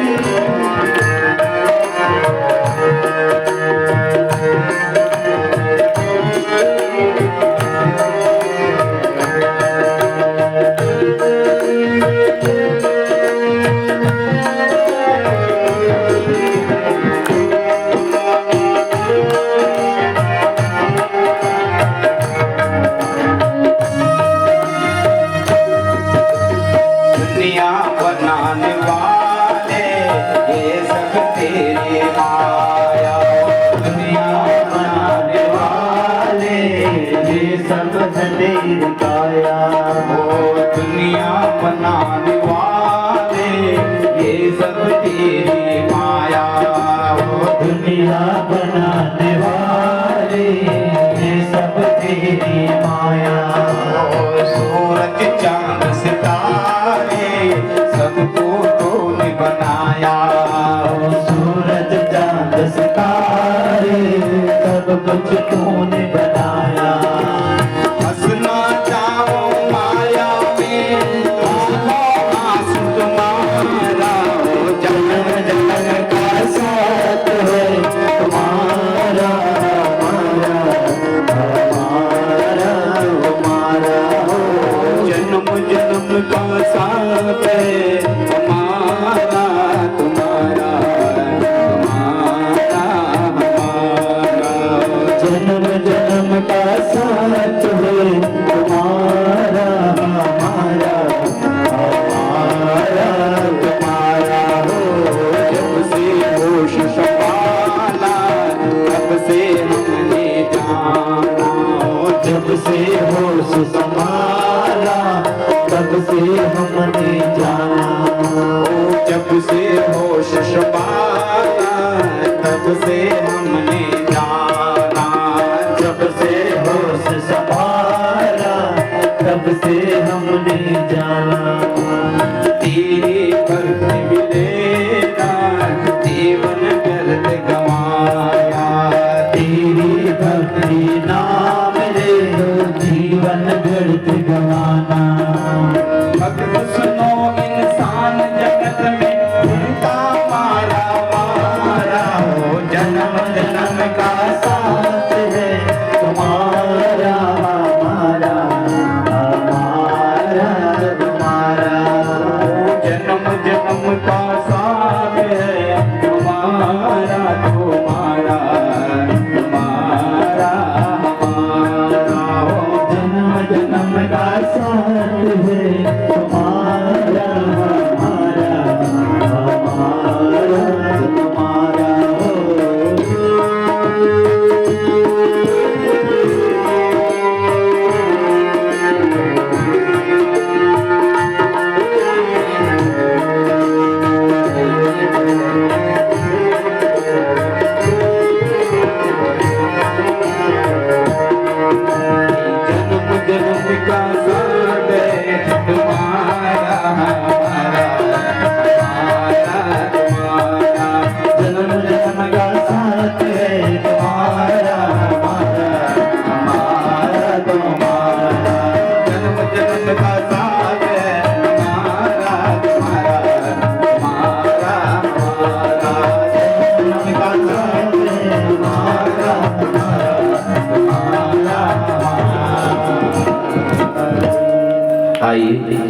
दुनिया बनाने वाले ये सब तेरी माया। दुनिया बनाने वाले ये सब तेरी काया। ओ दुनिया बनाने वाले ये सब तेरी माया। ओ दुनिया बनाने वाले ये सब तेरी माया। ओ सूरज चांद सितारे सबको तूने बनाया। सूरज चांद सितारे सब कुछ तूने बनाया। हंसना चाहो माया में आंसू तुम्हारा। जन्म जन्म का साथ है तुम्हारा हमारा, हमारा हमारा। जन्म जन्म का साथ है हमारा तुम्हारा, तुम्हारा हमारा। जन्म जन्म का साथ है तुम्हारा हमारा, हमारा तुम्हारा। जब से होश संभाला तब से हमने जाना। जब से होश संभाला तब से हमने जाना। जब से होश संभाला तब से हमने जाना। जब से होश संभाला तब से हमने जाना। तेरी भक्ति मिलेगा जीवन व्यर्थ गवाया। तेरी भक्ति नाम ले जीवन व्यर्थ गवाना। भक्त सुनो इंसान जगत में उनका मारा मारा। हो जन्म जन्म का साथ है तुम्हारा हमारा, हमारा तुम्हारा। जन्म जन्म का साथ है हमारा तुम्हारा, तुम्हारा हमारा। हो जन्म जन्म का साथ है तुम्हारा हमारा, हमारा तुम्हारा। जन्म जन्म का साथ है तुम्हारा हमारा, हमारा तुम्हारा। जन्म जन्म का साथ है तुम्हारा हमारा, हमारा तुम्हारा। जन्म जन्म का साथ है हमारा तुम्हारा, हमारा हमारा। जन्म का साथ है हमारा तुम्हारा, तुम्हारा हमारा। आइए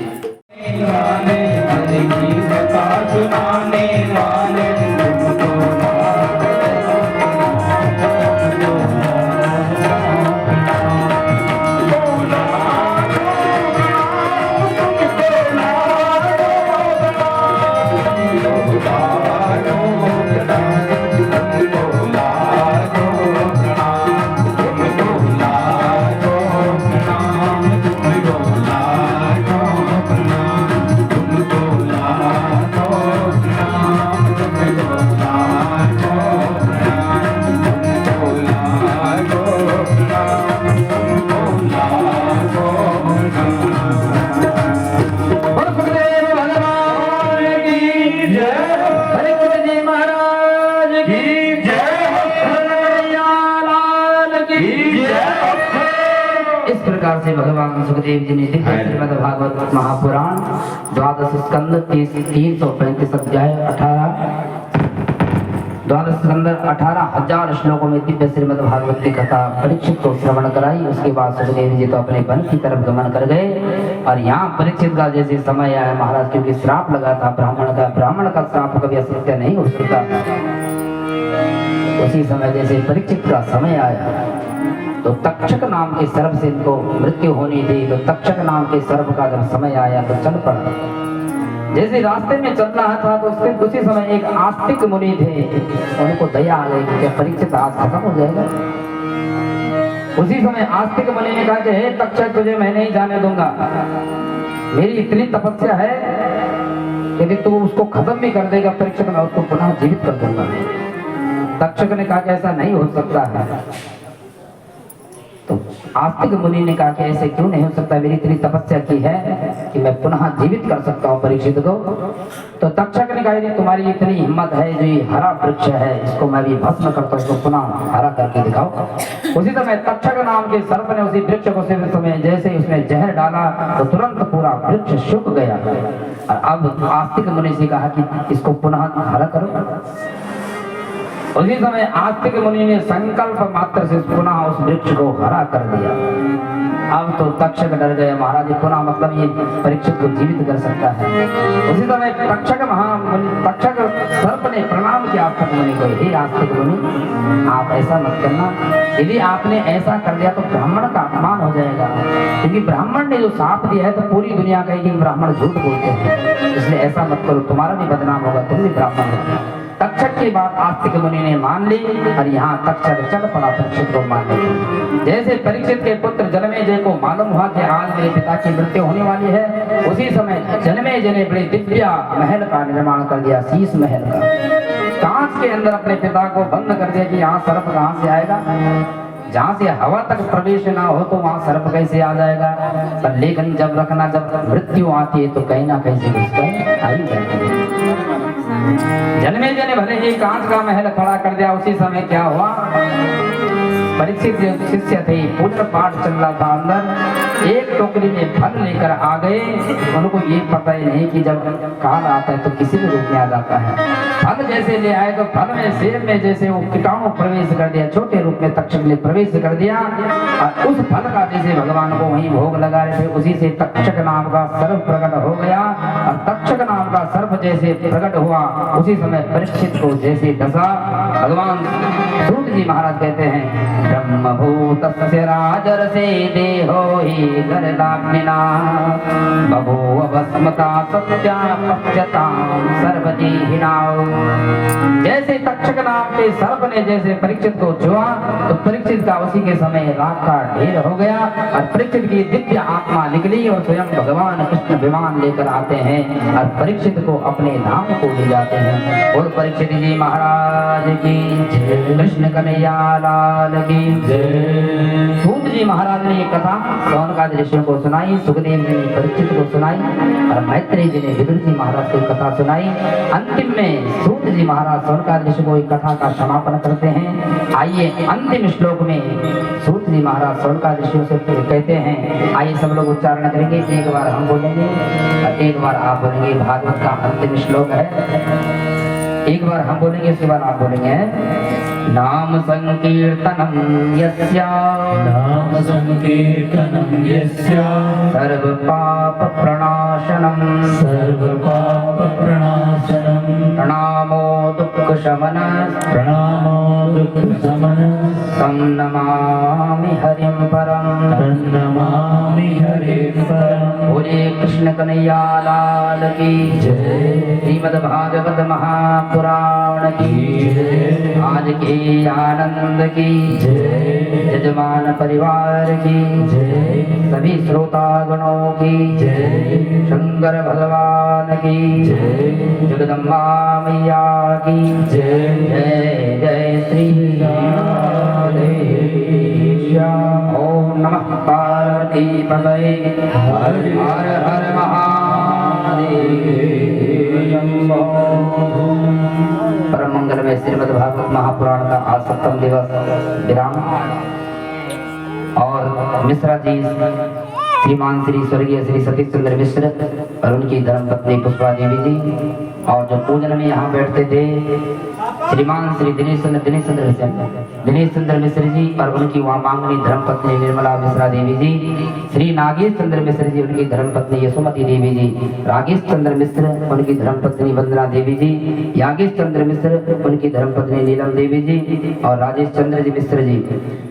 प्रकार से भगवान सुखदेव जी ने दिव्य श्रीमद् भागवत महापुराण 12 स्कंद 335 अध्याय 12 स्कंद 18,000 श्लोकों में दिव्य श्रीमद् भागवत की कथा परीक्षित को श्रवण कराई। उसके बाद सुखदेव जी तो अपने वन की तरफ गमन कर गए और यहाँ परीक्षित का जैसे समय आया महाराज, क्योंकि श्राप लगा था ब्राह्मण का श्राप कभी असत्य नहीं हो सकता। उसी समय जैसे परीक्षित का समय आया तो तक्षक नाम के सर्प से इनको मृत्यु होनी थी। तो तक्षक नाम के सर्प का जब समय आया तो चल पड़ा। जैसे रास्ते में चल रहा था तो उसी समय एक आस्तिक मुनि थे, उनको दया आ गई कि क्या परीक्षित आज खत्म हो जाएगा। उसी समय आस्तिक मुनि ने कहा कि हे तक्षक, तुझे मैं नहीं जाने दूंगा, मेरी इतनी तपस्या है यदि तू उसको खत्म भी कर देगा परीक्षित, मैं उसको पुनः जीवित कर दूंगा। तक्षक ने कहा कि ऐसा नहीं हो सकता है। तो आस्तिक मुनि ने कहा कि ऐसे क्यों नहीं हो सकता, मेरी इतनी तपस्या की है कि मैं पुनः जीवित कर सकता हूँ परीक्षित को। तो तक्षक ने कहा यदि तुम्हारी इतनी हिम्मत है, जो ये हरा वृक्ष है इसको मैं भी भस्म करता हूँ, इसको पुनः हरा करके दिखाओ। उसी समय तक्षक नाम के सर्प ने उसी वृक्ष को समय जैसे उसने जहर डाला तो तुरंत पूरा वृक्ष सूख गया। और अब आस्तिक मुनि से कहा कि इसको पुनः हरा करो। उसी समय आस्तिक मुनि ने संकल्प मात्र से पुनः उस वृक्ष को हरा कर दिया। अब तो तक्षक डर गए, महाराज पुनः मतलब ये परीक्षित को जीवित कर सकता है। उसी समय तक्षक सर्प ने प्रणाम किया आस्तिक मुनि को, हे आस्तिक मुनि, आप ऐसा मत करना, यदि आपने ऐसा कर दिया तो ब्राह्मण का अपमान हो जाएगा, क्योंकि ब्राह्मण ने जो शाप दिया है तो पूरी दुनिया कहेगी ब्राह्मण झूठ बोलते हैं, इसलिए ऐसा मत करो, तुम्हारा भी बदनाम होगा, तुम भी ब्राह्मण हो। तक्षक की बात आस्तिक मुनि ने मान ली और यहाँ तक्षक चल पड़ा परीक्षित को मारने के। जैसे परीक्षित के पुत्र जनमेजय को मालूम हुआ कि आज मेरे पिता की मृत्यु होने वाली है, उसी समय जनमेजय ने बड़े दिव्य महल का निर्माण कर दिया, शीश महल का। कांच के अंदर अपने पिता को बंद कर दिया कि यहाँ सर्प कहाँ से आएगा, जहाँ से हवा तक प्रवेश ना हो तो वहाँ सर्प कैसे आ जाएगा। पर लेकिन जब रखना, जब मृत्यु आती है तो कहीं ना कहीं से उसका आई जाती है। जनमेजय ने भले ही कांच का महल खड़ा कर दिया। उसी समय क्या हुआ, परीक्षित जो शिष्य थे, पूर्ण पाठ चल रहा था, अंदर एक टोकरी में फल लेकर आ गए। उनको ये पता ही नहीं कि जब काल आता है तो किसी भी रूप में आ जाता है। फल जैसे ले आए तो फल में सेब में जैसे वो कीटाणु प्रवेश कर दिया, छोटे रूप में तक्षक ने प्रवेश कर दिया और उस फल का जैसे भगवान को वहीं भोग लगा रहे थे, उसी से तक्षक नाम का सर्प प्रकट हो गया। और तक्षक नाम का सर्प जैसे प्रकट हुआ उसी समय परीक्षित को जैसे डसा। भगवान सूत जी महाराज कहते हैं, ब्रह्मभूतस्य राजर्षे देहो हि गर्दाग्निना बभूव भस्मता सत्या पश्यतां सर्वदेहिनां। जैसे तक्षक नाम के सर्प ने जैसे परीक्षित को छुआ तो परीक्षित का उसी के समय राख का ढेर हो गया और परीक्षित की दिव्य आत्मा निकली और स्वयं भगवान कृष्ण विमान लेकर आते हैं और परीक्षित को अपने धाम को ले जाते हैं। और परीक्षित जी महाराज की जय, कृष्ण कन्हैया लाल की जय। सूत जी महाराज ने ये कथा शौनकादि ऋषियों को सुनाई, सुखदेव जी ने परीक्षित को सुनाई और मैत्रेय जी ने विदुर जी महाराज को कथा सुनाई। अंतिम में सूत जी महाराज शौनकादि ऋषि को एक कथा का समापन करते हैं। आइए अंतिम श्लोक में सूत जी महाराज शौनकादि ऋषियों से कहते हैं, आइए सब लोग उच्चारण करेंगे, एक बार हम बोलेंगे और एक बार आप बोलेंगे। भागवत का अंतिम श्लोक है, एक बार हम बोलेंगे उसके बाद आप बोलेंगे। नाम संकीर्तनम यस्या, नाम संकीर्तनम यस्या, सर्व पाप प्रणाशनम, सर्व पाप प्रणाशनम, प्रणामो दुःख शमन, प्रणामो दुःख शमन, तं नमामि हरिं परम, तं नमामि हरिं परम। बोले कृष्ण कन्हैया लाल की जय, श्रीमद् भागवत महापुराण की जय, आज के आनंद की जय, यजमान परिवार की जय, सभी श्रोता गणों की जय, शंकर भगवान की जय, जगदम्बा मैया की जय, जय जय श्री राधे श्याम। ओम नमः पार्वती पतये, हर हर महादेव। परम मंगल में श्रीमद् भागवत महापुराण का आज 7वां दिवस विराम और और मिश्रा जी श्रीमान श्री स्वर्गीय श्री सतीश चंद्र मिश्र और उनकी धर्मपत्नी पुष्पा देवी जी, और जो पूजन में यहाँ बैठते थे श्रीमान श्री दिनेश चंद्र मिश्र जी और उनकी वहाँ मांगनी धर्मपत्नी निर्मला मिश्रा देवी जी, श्री नागेश चंद्र मिश्र जी उनकी धर्मपत्नी यशोमती देवी जी, रागेश चंद्र मिश्र उनकी धर्मपत्नी वंदना देवी जी, यागेश चंद्र मिश्र उनकी धर्मपत्नी नीलम देवी जी और राजेश चंद्र जी मिश्र जी,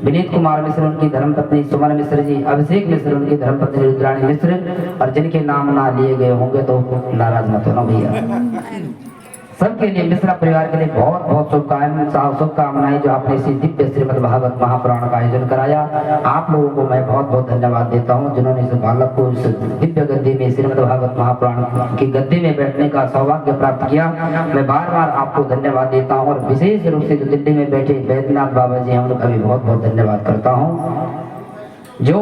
विनीत कुमार मिश्र उनकी धर्मपत्नी सुमन मिश्र जी, अभिषेक मिश्र उनकी धर्मपत्नी रुद्राणी मिश्र, और जिनके नाम ना लिए गए होंगे तो नाराज मत होना भैया। सबके लिए मिश्रा परिवार के लिए बहुत बहुत शुभकामनाएं जो आपने इसी दिव्य श्रीमद् भागवत महापुराण का आयोजन कराया। आप लोगों को मैं बहुत बहुत धन्यवाद देता हूं जिन्होंने इस बालक को इस दिव्य गद्दी में श्रीमद् भागवत महापुराण की गद्दी में बैठने का सौभाग्य प्राप्त किया। मैं बार बार आपको धन्यवाद देता हूँ और विशेष रूप से जो दिल्ली में बैठे बैद्यनाथ बाबा जी हम लोग का भी बहुत बहुत धन्यवाद करता हूँ जो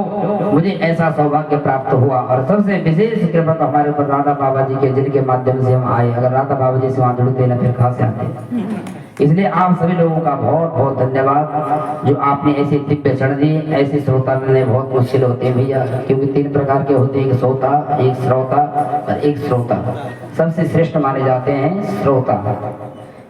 मुझे ऐसा सौभाग्य प्राप्त हुआ। और सबसे विशेष कृपा तो हमारे ऊपर राधा बाबा जी के, जिनके माध्यम से हम आए। अगर राधा बाबा जी से वहां जुड़ते ना फिर कहां से आते। इसलिए आप सभी लोगों का बहुत बहुत धन्यवाद जो आपने ऐसे दिव्य क्षण दिए। ऐसे श्रोता मिलने बहुत मुश्किल होते हैं भैया, क्योंकि 3 प्रकार के होते हैं, एक श्रोता, एक श्रोता और एक श्रोता। सबसे श्रेष्ठ माने जाते हैं श्रोता।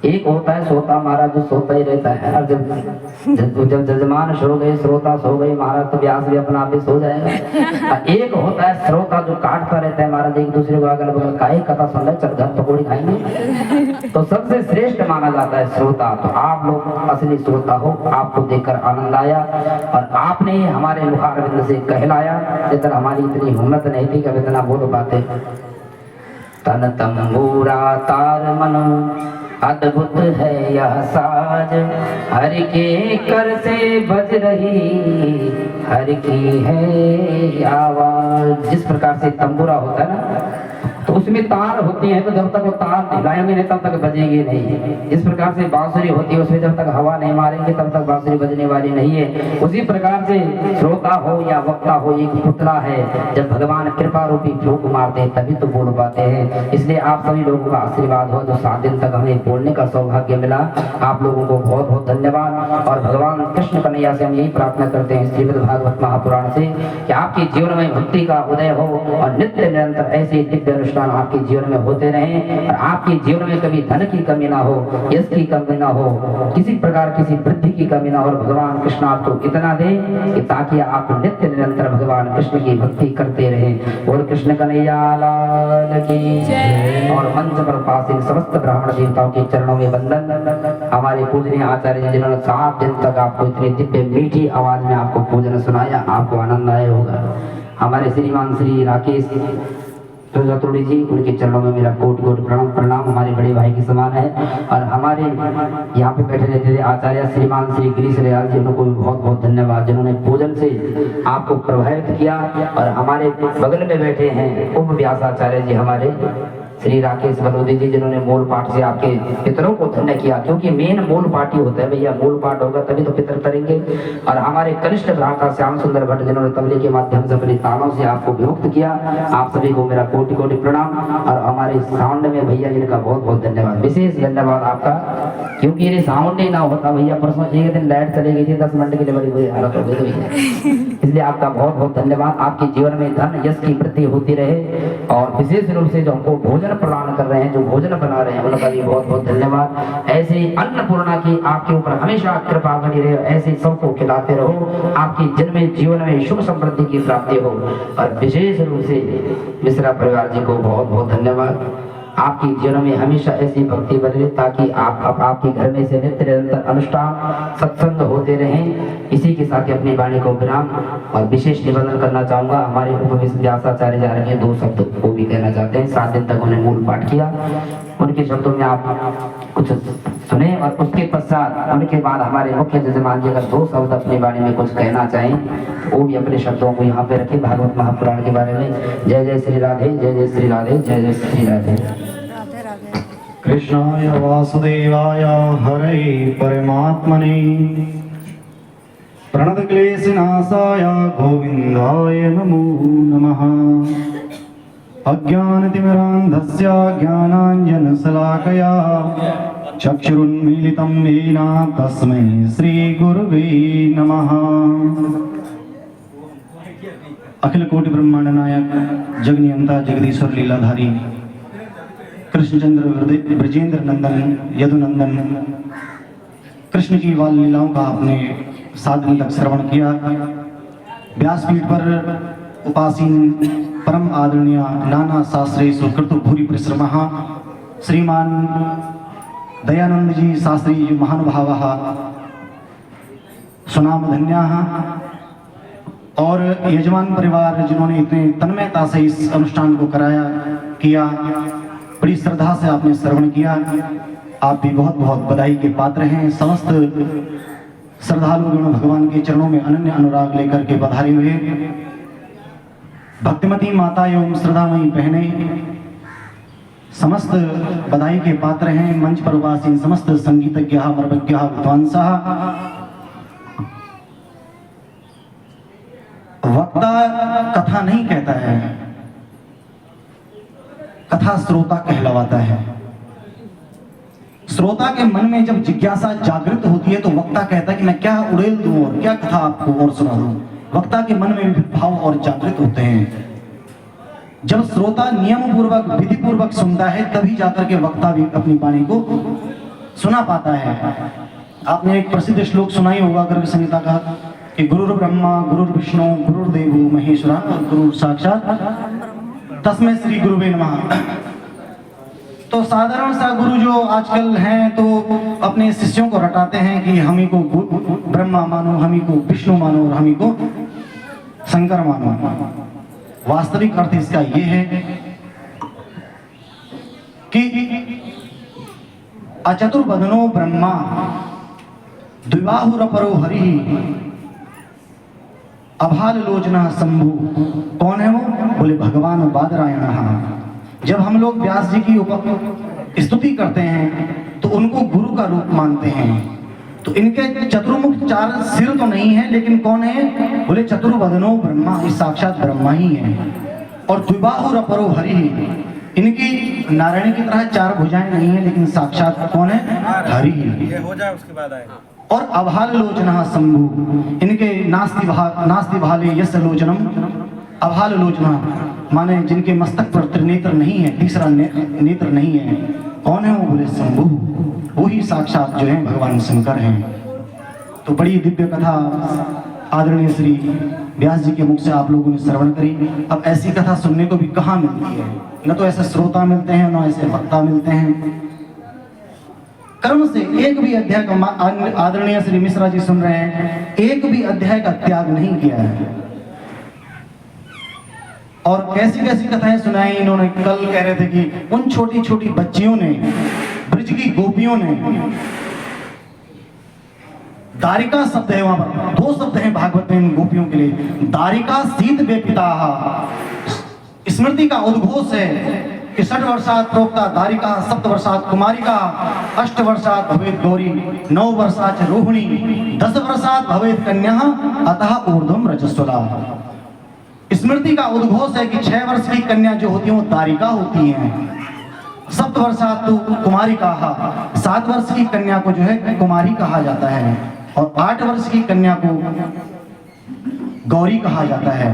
एक होता है श्रोता महाराज जो सोता ही रहता है, और जब जजमान सो गए, श्रोता सो गए महाराज, तो व्यास भी अपना आप सो जाएगा। एक होता है श्रोता जो काटता रहता है महाराज, एक दूसरे को अगल बगल का ही कथा सुन रहे, चल घर पकौड़ी खाएंगे। तो सबसे श्रेष्ठ माना जाता है श्रोता। तो आप लोग असली श्रोता हो, आपको देखकर आनंद आया और आपने ही हमारे मुखारविंद से कहलाया। इधर हमारी इतनी हिम्मत नहीं थी कि इतना बोल पाते। तन तंबूरा तार मनो अद्भुत है यह साज, हर के कर से बज रही हर की है आवाज। जिस प्रकार से तंबूरा होता है ना, तो उसमें तार होती है, तो जब तक वो तार हिलाएंगे नहीं तब तक बजेगी नहीं। इस प्रकार से बांसुरी होती है, उसमें जब तक हवा नहीं मारेंगे तब तक बांसुरी बजने वाली नहीं है। उसी प्रकार से श्रोता हो या वक्ता हो एक पुतला है, जब भगवान कृपा रूपी फूंक मारते हैं तभी तो बोल पाते हैं। इसलिए आप सभी लोगों का आशीर्वाद हो जो 7 दिन तक हमें बोलने का सौभाग्य मिला। आप लोगों को बहुत बहुत धन्यवाद। और भगवान कृष्ण कन्हैया से हम यही प्रार्थना करते हैं श्रीमद् भागवत महापुराण से कि आपके जीवन में भक्ति का उदय हो और नित्य निरंतर ऐसे दिव्य अनुष्ठान आपके जीवन में होते रहें और आपके जीवन में कभी धन की कमी ना हो, यश की कमी ना हो, किसी प्रकार किसी वृद्धि की कमी ना हो। भगवान कृष्ण आपको इतना दे कि ताकि आप नित्य निरंतर भगवान कृष्ण की भक्ति करते रहें। और कृष्ण कन्हैया लाल की जय। और मंच पर उपस्थित समस्त ब्राह्मण देवताओं के चरणों में वंदन। हमारे पूजनीय आचार्य जी जिन्होंने 7 दिन तक आपको इतनी दिव्य मीठी आवाज में आपको पूजन सुनाया, आपको आनंद आया होगा। हमारे श्रीमान श्री राकेश तुलजातोड़ी जी, उनके चरणों में मेरा कोटि कोटि प्रणाम। हमारे बड़े भाई के समान है। और हमारे यहाँ पे बैठे रहते थे आचार्य श्रीमान श्री गिरीश रेयाल जी, उनको भी बहुत बहुत धन्यवाद जिन्होंने पूजन से आपको प्रभावित किया। और हमारे बगल में बैठे हैं उप व्यासाचार्य जी हमारे श्री राकेश बलोदी जी, जिन्होंने मूल पाठ से आपके पितरों को धन्य किया, क्योंकि मेन मूल पाठ ही होता है भैया, मूल पाठ होगा तभी तो पितर करेंगे। और हमारे कनिष्ठ भ्राता श्याम सुंदर भट्ट जिन्होंने तबले के माध्यम से अपने तालों से आपको विमुक्त किया, आप सभी को मेरा कोटि कोटि प्रणाम। और हमारे साउंड में भैया इनका बहुत बहुत धन्यवाद, विशेष धन्यवाद आपका, क्योंकि ये साउंड ही ना होता भैया, परसों एक दिन लाइट चली गई थी 10 मिनट के लिए, बड़ी बुरी हालत हो गई भैया। इसलिए आपका बहुत बहुत धन्यवाद। आपके जीवन में धन यश की वृद्धि होती रहे। और विशेष रूप से जो हमको भोजन प्रदान कर रहे हैं, जो भोजन बना रहे हैं, उनका भी बहुत बहुत धन्यवाद। ऐसे अन्नपूर्णा की आपके ऊपर हमेशा कृपा बनी रहे, ऐसे सबको खिलाते रहो, आपके जन्म जीवन में सुख समृद्धि की प्राप्ति हो। और विशेष रूप से मिश्रा परिवार जी को बहुत बहुत धन्यवाद। आपके जीवन में हमेशा ऐसी भक्ति बने ताकि आपके घर में से नित्य निरंतर अनुष्ठान सत्संग होते रहें। इसी के साथ अपनी वाणी को विराम और विशेष निवेदन करना चाहूंगा। हमारे उपव्यासाचार्य जा रहे हैं, 2 शब्द वो भी कहना चाहते हैं। 7 दिन तक उन्हें मूल पाठ किया, उनके शब्दों में आप कुछ सुने और उसके पश्चात उनके बाद हमारे मुख्य जजमान जी अगर 2 शब्द अपनी वाणी में कुछ कहना चाहें वो भी अपने शब्दों को यहाँ पे रखें भागवत महापुराण के बारे में। जय जय श्री राधे, जय जय श्री राधे, जय जय श्री राधे। कृष्णाय वासुदेवाय हरे परमात्मने प्रणतक्लेशनाशाय गोविन्दाय नमो नमः। अज्ञानतिमिरान्धस्य ज्ञानाञ्जनशलाकया चक्षुरुन्मीलितं येन तस्मै श्रीगुरुवे नमः। अखिल कोटि ब्रह्मांड नायक जगनियंता जगदीश्वर लीलाधारी कृष्णचंद्र ब्रजेंद्र नंदन यदुनंदन कृष्ण की बाल लीलाओं का आपने 7 दिन तक श्रवण किया। व्यासपीठ पर उपासीन परम आदरणीय नाना शास्त्री सुकृत भूरि परिश्रम श्रीमान दयानंद जी शास्त्री जी महानुभाव सुनाम धन्या और यजमान परिवार जिन्होंने इतने तन्मयता से इस अनुष्ठान को कराया किया, बड़ी श्रद्धा से आपने श्रवण किया, आप भी बहुत बहुत बधाई के पात्र हैं। समस्त श्रद्धालुगण भगवान के चरणों में अनन्य अनुराग लेकर के पधारे हुए भक्तिमती माता एवं श्रद्धामयी बहने समस्त बधाई के पात्र हैं। मंच पर उपासीन समस्त संगीतज्ञ मर्मज्ञ विद्वांसः। वक्ता कथा नहीं कहता है, कथा श्रोता कहलवाता है। श्रोता के मन में जब जिज्ञासा जागृत होती है तो वक्ता कहता है कि मैं क्या उड़ेल दूं और क्या कथा आपको और सुना दूं। वक्ता के मन में भाव और जागृत होते हैं। जब श्रोता नियम पूर्वक विधि पूर्वक सुनता है तभी जाकर के वक्ता भी अपनी वाणी को सुना पाता है। आपने एक प्रसिद्ध श्लोक सुना ही होगा गर्ग संहिता का कि गुरुर् ब्रह्मा गुरुर्विष्णु गुरुर्देवो महेश्वरा और गुरु साक्षात तस्मै श्री गुरुवे नमः। तो साधारण सा गुरु जो आजकल हैं तो अपने शिष्यों को रटाते हैं कि हम ही को ब्रह्मा मानो, हम ही को विष्णु मानो और हम ही को शंकर मानो। वास्तविक अर्थ इसका ये है कि अचतुर्वदनो ब्रह्मा द्विबाहुरपरो हरि अभाल लोचना शंभु। कौन है वो? बोले भगवान बादरायण। जब हम लोग व्यास जी की स्तुति करते हैं तो उनको गुरु का रूप मानते हैं। तो इनके चतुर्मुख 4 सिर तो नहीं है, लेकिन कौन है? बोले चतुर्वदनो ब्रह्मा, ये साक्षात ब्रह्मा ही है। और द्विबाहुरपरो हरि, इनकी नारायण की तरह 4 भुजाएं नहीं है, लेकिन साक्षात कौन है? हरि। ये हो जाए उसके बाद आएगा। और अभाल लोचना शंभु, इनके नास्ति भाले यस लोचनम। अभाल लोचना माने जिनके मस्तक पर त्रिनेत्र नहीं है, तीसरा नेत्र नहीं है। कौन है वो? बोले शंभु, वो ही साक्षात जो है भगवान शंकर हैं। तो बड़ी दिव्य कथा आदरणीय श्री व्यास जी के मुख से आप लोगों ने श्रवण करी। अब ऐसी कथा सुनने को भी कहाँ मिलती है? न तो ऐसे श्रोता मिलते हैं, न ऐसे वक्ता मिलते हैं। कर्म से एक भी अध्याय का आदरणीय श्री मिश्रा जी सुन रहे हैं, एक भी अध्याय का त्याग नहीं किया है। और कैसी कैसी कथाएं सुनाई इन्होंने। कल कह रहे थे कि उन छोटी छोटी बच्चियों ने, ब्रज की गोपियों ने, दारिका शब्द है वहां पर, 2 शब्द हैं भागवत में इन गोपियों के लिए। दारिका शीत व्यपिता, स्मृति का उद्घोष है कि 6 वर्षात प्रोक्ता दारिका, 7 वर्षात कुमारिका, 8 वर्षात भवेत गौरी, 9 वर्षात रोहिणी, 10 वर्षात भवेत कन्या, अतः ऊर्ध्वम रजस्वला। स्मृति का उद्घोष है कि 6 वर्ष की कन्या जो होती है वो दारिका होती है, 7 वर्षात तो कुमारी कहा, 7 वर्ष की कन्या को जो है कुमारी कहा जाता है, और 8 वर्ष की कन्या को गौरी कहा जाता है,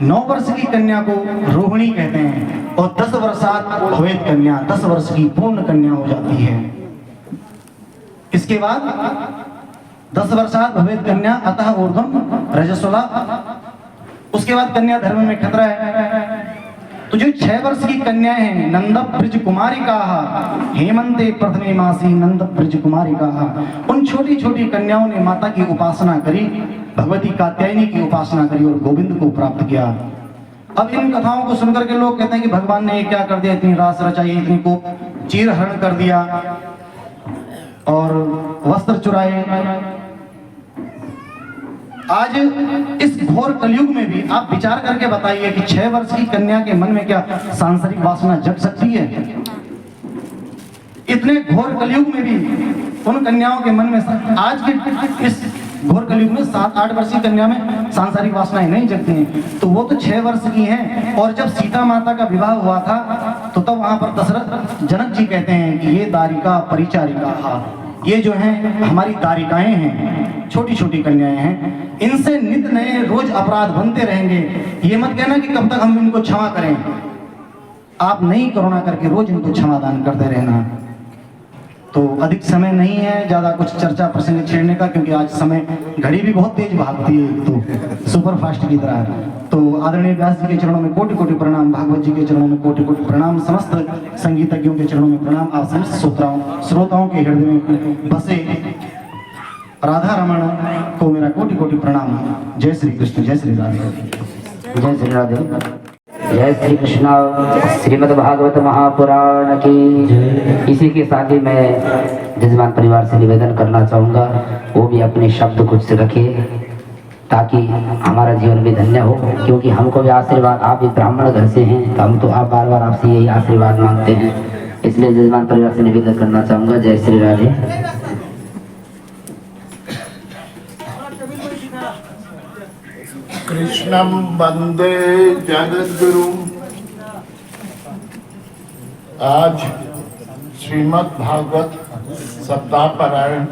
9 वर्ष की कन्या को रोहिणी कहते हैं, और 10 वर्षात भवेत कन्या, 10 वर्ष की पूर्ण कन्या हो जाती है। इसके बाद 10 वर्षात भवेत कन्या, अतः ऊर्ध्वम रजस्वला। उसके बाद कन्या धर्म में खतरा है। तो जो 6 वर्ष की कन्या है, नंद ब्रज कुमारिका, हेमंते प्रथमे मासी नंद ब्रज कुमारिका, उन छोटी छोटी कन्याओं ने माता की उपासना करी, भगवती कात्यायनी की उपासना करी और गोविंद को प्राप्त किया। अब इन कथाओं को सुनकर के लोग कहते हैं कि भगवान ने क्या कर दिया, इतनी रास रचाई, इतनी को चीर हरण कर दिया और वस्त्र चुराए। आज इस घोर कलयुग में भी आप विचार करके बताइए कि 6 वर्ष की कन्या के मन में क्या सांसारिक वासना जग सकती है? इतने घोर कलयुग में भी उन कन्याओं के मन में, आज के इस घोर कलयुग में 7-8 वर्ष की कन्या में सांसारिक वासनाएं नहीं जगती हैं। तो वो तो 6 वर्ष की हैं। और जब सीता माता का विवाह हुआ था तो तब वहां पर दशरथ जनक जी कहते हैं कि ये दारिका परिचारिका, ये जो हैं हमारी दारिकाएं हैं, छोटी छोटी कन्याएं हैं, इनसे नित नए रोज अपराध बनते रहेंगे। ये मत कहना कि कब तक हम इनको क्षमा करें, आप नई करुणा करके रोज इनको क्षमादान करते रहना। तो अधिक समय नहीं है ज़्यादा कुछ चर्चा प्रसंग छेड़ने का, क्योंकि आज समय घड़ी भी बहुत तेज भागती है, तो सुपर फास्ट की तरह। तो आदरणीय व्यास जी के चरणों में कोटि कोटि प्रणाम, भागवत जी के चरणों में कोटि कोटि प्रणाम, समस्त संगीतज्ञों के चरणों में प्रणाम, आप समस्त श्रोताओं के हृदय में बसे राधा रमण को मेरा कोटि कोटि प्रणाम। जय श्री कृष्ण, जय श्री राधे, जय श्री राधे, जय श्री कृष्ण। श्रीमद् भागवत महापुराण की। इसी के साथ ही मैं जजमान परिवार से निवेदन करना चाहूँगा, वो भी अपने शब्द कुछ रखे ताकि हमारा जीवन भी धन्य हो, क्योंकि हमको भी आशीर्वाद, आप भी ब्राह्मण घर से हैं तो हम तो आप बार बार आपसे यही आशीर्वाद मांगते हैं, इसलिए जजमान परिवार से निवेदन करना चाहूँगा। जय श्री राधे। कृष्णं वंदे जगद्गुरु। आज श्रीमद् भागवत सप्ताह पारायण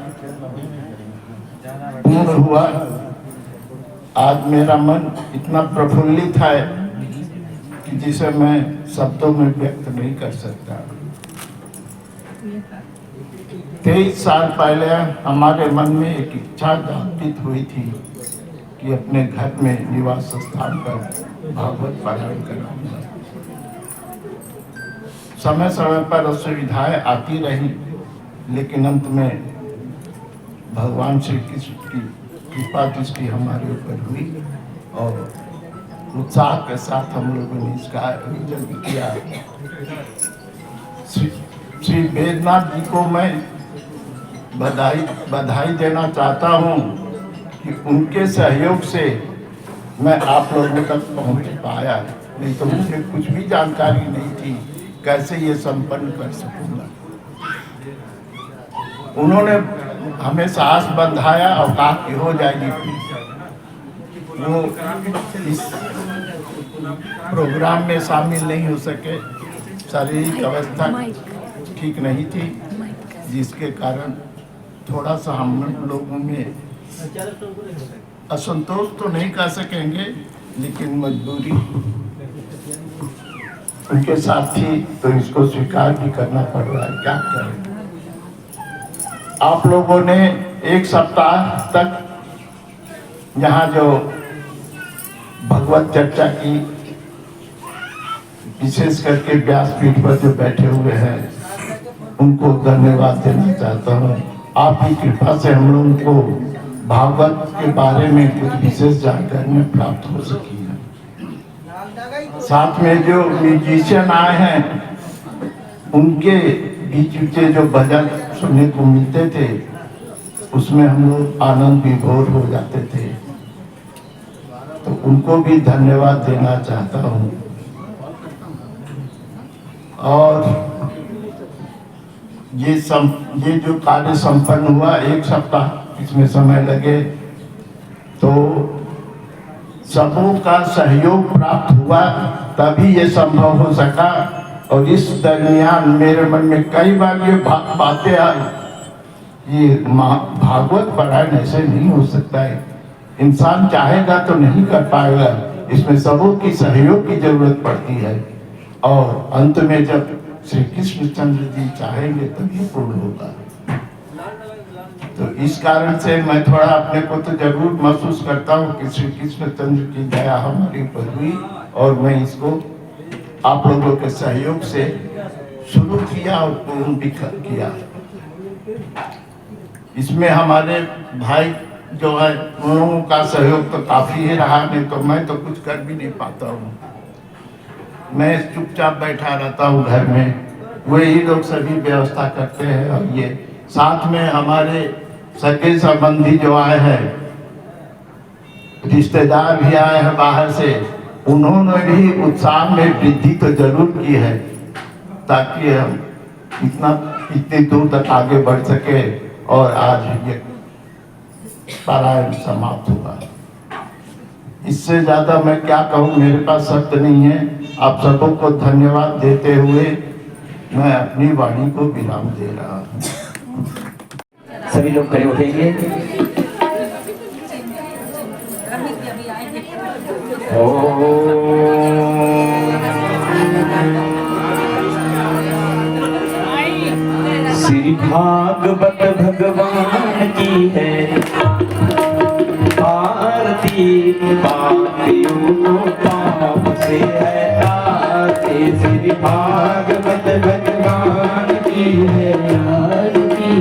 पूर्ण हुआ। आज मेरा मन इतना प्रफुल्लित है कि जिसे मैं शब्दों में व्यक्त नहीं कर सकता। 23 साल पहले हमारे मन में एक इच्छा जागृत हुई थी कि अपने घर में निवास स्थान पर भागवत पारायण कराऊंगा। समय समय पर असुविधाएं आती रही, लेकिन अंत में भगवान श्री कृष्ण की कृपा दृष्टि हमारे ऊपर हुई और उत्साह के साथ हम लोगों ने इसका आयोजन किया। श्री वेदनाथ जी को मैं बधाई देना चाहता हूँ कि उनके सहयोग से मैं आप लोगों तक पहुंच पाया, नहीं तो मुझे कुछ भी जानकारी नहीं थी कैसे ये संपन्न कर सकूंगा। उन्होंने हमें साहस बंधाया और कहा कि हो जाएगी। वो इस प्रोग्राम में शामिल नहीं हो सके, शारीरिक अवस्था ठीक नहीं थी, जिसके कारण थोड़ा सा हम लोगों में असंतोष तो नहीं कह सकेंगे, लेकिन मजबूरी उनके साथ थी तो इसको स्वीकार भी करना पड़ रहा है। क्या करें। आप लोगों ने एक सप्ताह तक यहाँ जो भगवत चर्चा की, विशेष करके व्यासपीठ पर जो बैठे हुए हैं उनको धन्यवाद देना चाहता हूँ। आपकी कृपा से हम लोगों को भागवत के बारे में कुछ विशेष जानकारी प्राप्त हो सकी है। साथ में जो म्यूजिशियन आए हैं उनके बीच में जो भजन सुनने को मिलते थे उसमें हम लोग आनंद विभोर हो जाते थे, तो उनको भी धन्यवाद देना चाहता हूँ। और ये जो कार्य संपन्न हुआ, एक सप्ताह इसमें समय लगे, तो सबों का सहयोग प्राप्त हुआ तभी ये संभव हो सका। और इस दरमियान मेरे मन में कई बार ये बातें आई, ये भागवत पारायण ऐसे नहीं हो सकता है, इंसान चाहेगा तो नहीं कर पाएगा, इसमें सबों की सहयोग की जरूरत पड़ती है। और अंत में जब श्री कृष्णचंद्र जी चाहेंगे तभी पूर्ण होगा। तो इस कारण से मैं थोड़ा अपने को तो जरूर महसूस करता हूँ कि श्री कृष्णचंद्र की दया हमारे ऊपर हुई और मैं इसको आप लोगों के सहयोग से शुरू किया और पूर्ण भी किया। इसमें हमारे भाई जो है उन लोगों का सहयोग तो काफी ही रहा, नहीं तो मैं तो कुछ कर भी नहीं पाता हूँ। मैं चुपचाप बैठा रहता हूँ घर में, वही लोग सभी व्यवस्था करते हैं। और ये साथ में हमारे सगे संबंधी जो आए हैं, रिश्तेदार भी आए हैं बाहर से, उन्होंने भी उत्साह में वृद्धि तो जरूर की है ताकि हम इतनी दूर तक आगे बढ़ सके। और आज ये पारायण समाप्त हुआ। इससे ज्यादा मैं क्या कहूँ, मेरे पास शब्द नहीं है। आप सबों को धन्यवाद देते हुए मैं अपनी वाणी को विराम दे रहा हूँ। सभी लोग खड़े उठेंगे। श्री भागवत भगवान की है आरती, पापियों को पाप से है आरती। श्री भागवत भगवान की है आरती,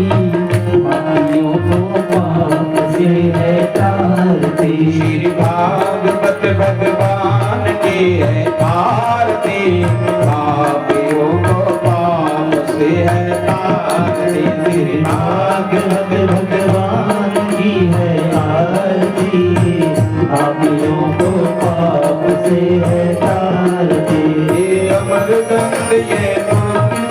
पापियों को पाप से है आरती। श्री भागवत भगवान की है आरती, पापियों को पाप से है आरती। श्री भागवत भगवान की है आरती, पापियों को पाप से है आरती। ये अमरदंड ये पुष्प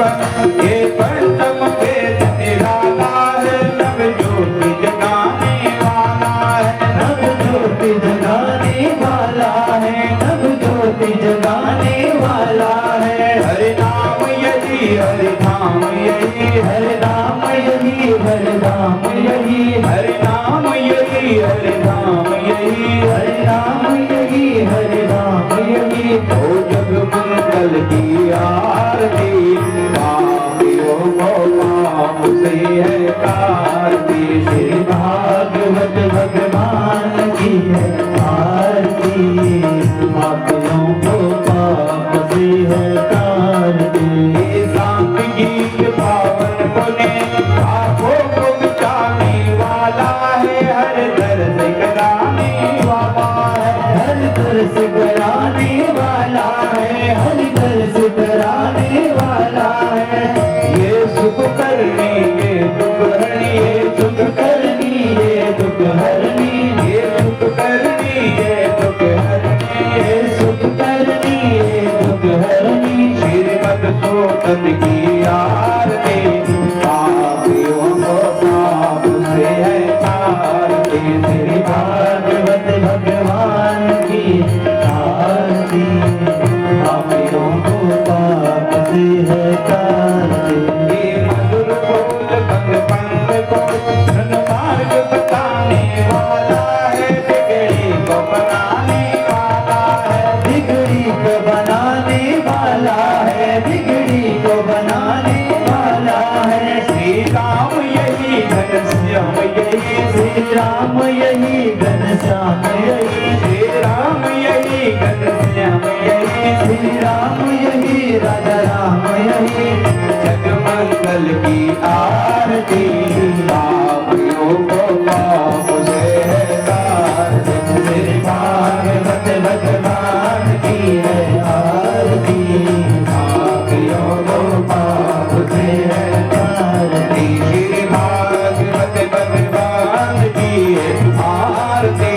ये पंचम वेद निराला है, नव ज्योति जगाने वाला है, नव ज्योति जगाने वाला है, नव ज्योति जगाने वाला है। हरि नाम यही हरि नाम यही हरि नाम यही हरि नाम यही हरि नाम यही हरि नाम यही हरि नाम यही हरि नाम यही। ओ जग मंगल की आरती, पापियों को पाप से है आरती। श्री भागवत भगवान की है आरती, पापियों को पाप से है आरती। ये शांत गीत पावन पुण्य पापों को मिटाने वाला है, हर दर्द कराने वाला है, हर दर्द कराने वाला है, हर दर्द कराने वाला है। ये सुख करनी ये दुख हरनी, ये सुख करनी ये दुख हरनी, ये सुख करनी ये दुख हरनी, ये सुख करनी ये दुख हरनी। श्रीमद सोतन की आरती, पापियों को पाप से है आरती। श्री भागवत भगवान की आरती, पापियों को पाप से है आरती। ये मधुर बोल बंद बंद को धनमार्ग बताने वाला है, बिगड़ी को बनाने वाला है, बिगड़ी को बनाने वाला है, बिगड़ी को बनाने वाला है। श्री राम यही घनश्याम यही, श्री राम यही घनश्याम यही, श्री राम यही घनश्याम यही, श्री राम यही राजा राम यही। जगमंगल की आरती, पापियों को पाप से है आरती। श्री भागवत भगवान की है आरती, पापियों को पाप से है आरती। श्री भागवत भगवान की है आरती,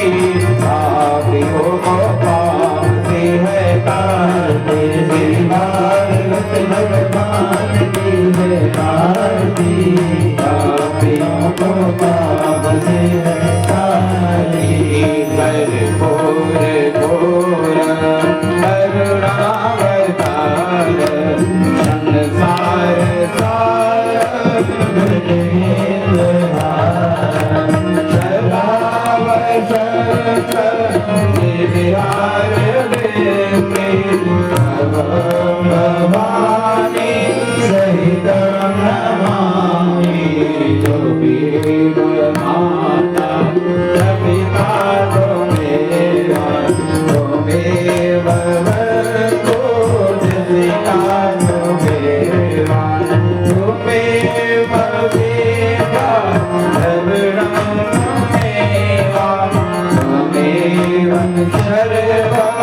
पापियों को पाप से है आरती। श्री भागवत भगवान की है आरती, पापियों को पाप से है आरती। कर्पूर घोर करुणावतार, संसार सार भवानी सहित नमामि। जो भी माता पिता मेरा तुमेव को जिसका तुमेवा तुमेव वेदा शरणं मेवा तुमेव शरणं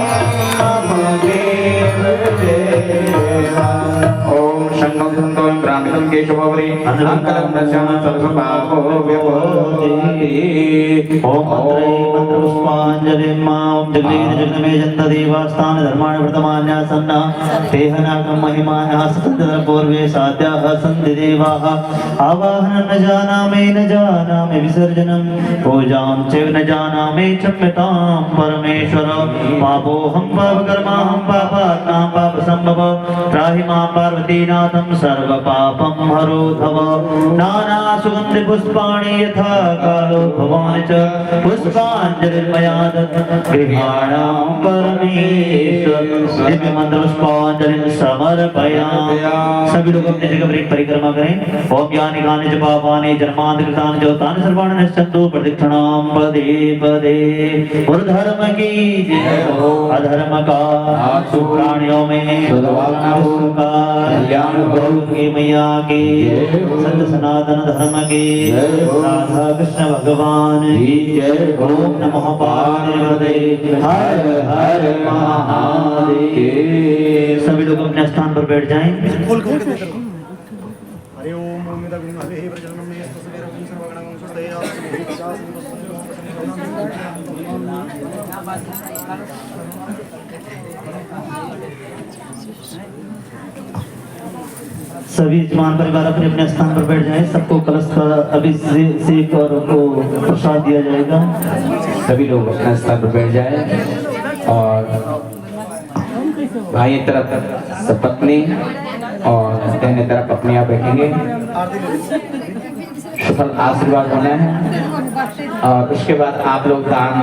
मम देव देवा। ओम शन्नो संतो ब्राह्मणं केशववरे अंकलं नश्यामं सर्वपापो विभोति। ओम मंत्र पुष्पांजलिं मां जगदीश जगदमे जन्त देवास्थान धर्माणि वर्तमान्यासन्ना तेहनाकं महिमानः सतन्त्र पूर्वे साध्याः सन्ति देवाः। आवाहनं न जानामि विसर्जनं पूजां च न जानामि क्षम्यतां परमेश्वर। पापोऽहं पापकर्माहं पापात्मां पापसम्भव त्राहि मां पार्वतीनाथं सर्वपापं हरोधव नाना सुगंधि पुष्पाणि यथा कालो भवान् च पुष्पाञ्जलिर्मया दत्तं गृहाणां परमेश्वर दिव्य मंत्र पुष्पांजलि समर्पयामि। सभी लोग अपने जगह पर एक परिक्रमा करें। ओम यानि कानि च पापानि जन्मांतरितानि च तानि सर्वाणि नश्यन्तु प्रदक्षिणां पदे पदे। और धर्म की जय हो अधर्म का प्राणियों में कल्याण की मैया की सत्य सनातन धर्म की राधा कृष्ण भगवान की जय। ओम नमः पार्वती हर हर महादेव। सभी लोग अपने स्थान पर बैठ जाएं। खोल खोल के देख रहा हूं। हरि ओम ओम मिदा गुण हरे प्रजनम में यस्तु सर्वं सर्वगणं सुदया सभी जवान परिवार अपने अपने स्थान पर बैठ जाएं। सबको कलश का अभिषेक और उनको प्रसाद दिया जाएगा। सभी लोग अपने स्थान पर बैठ जाए और भाई तरफ पत्नी और दाहिने तरफ अपने आप बैठेंगे। सफल आशीर्वाद होना है और उसके बाद आप लोग दान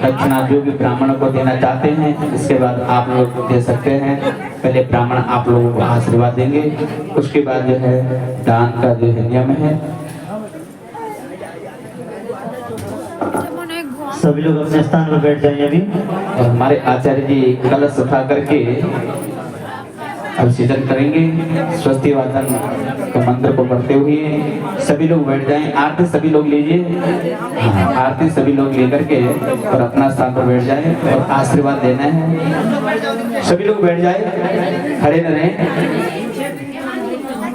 दक्षिणा जो भी ब्राह्मणों को देना चाहते हैं इसके बाद आप लोग दे सकते हैं। पहले ब्राह्मण आप लोगों को आशीर्वाद देंगे, उसके बाद जो है दान का जो है नियम है। सभी लोग अपने स्थान पर बैठ जाएं अभी। और हमारे आचार्य जी कलश उठा करके अभिषेचन करेंगे। स्वस्ति वाचन का मंत्र को पढ़ते हुए सभी लोग बैठ जाएं। आरती सभी लोग लीजिए। आरती सभी लोग लेकर के और अपना स्थान पर बैठ जाएं और आशीर्वाद देना है। सभी लोग बैठ जाए, खड़े न रहें।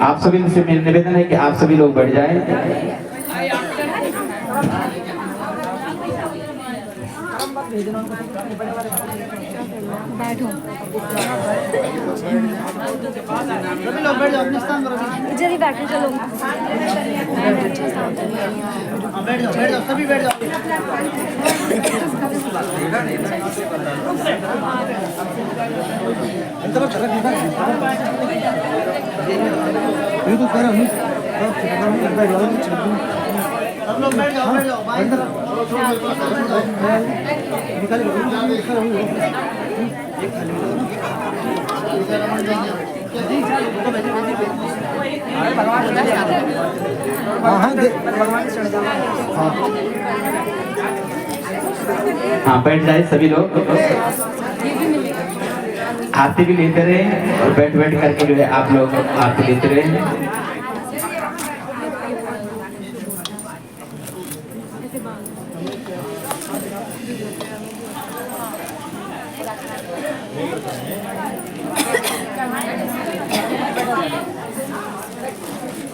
आप सभी से मेरा निवेदन है कि आप सभी लोग बैठ जाएं। बैठो सभी लोग बैठ जाओ अपने स्थान पर। जल्दी बैठो चलो। अच्छा स्थान हां बैठ जाओ सभी बैठ जाओ। ये तो कर हम सब लोग बैठ जाओ बाहर तरफ निकाल हाँ बैठ जाए सभी लोग। आरती भी लेते रहे और बैठ बैठ करके जो है आप लोग आरती लेते रहे।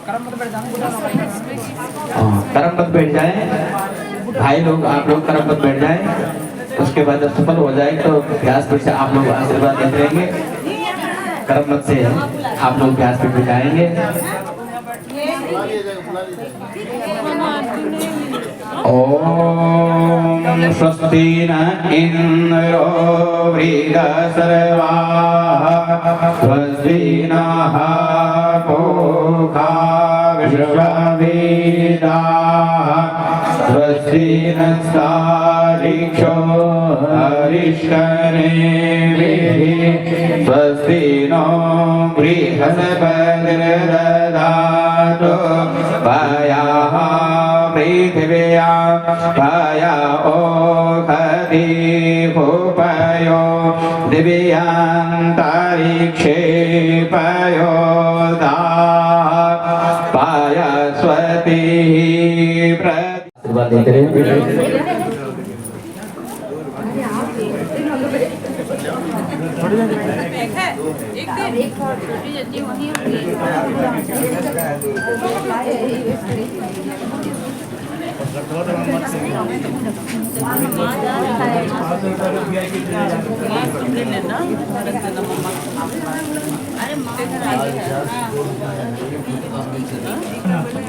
कर्म पद बैठ जाए भाई लोग, आप लोग कर्म पद बैठ जाए। उसके बाद जब सफल हो जाए तो व्यासपीठ से आप लोग आशीर्वाद देते रहेंगे। कर्म पद से आप लोग व्यासपीठ पे जाएंगे। ओम स्वस्ति न इंद्रो वृहस्पतिर्वाः स्वस्ति नः पूषा विश्ववेदाः स्वस्ति नस्तारिक्षो हरिष्ठनेमिः स्वस्ति नो बृहस्पतिर्दधातु पयाः पृथिव्या पया ओषधि भूपयो दिव्यान्तरिक्षे पयो पायस्वती आशीर्वाद देते रहे।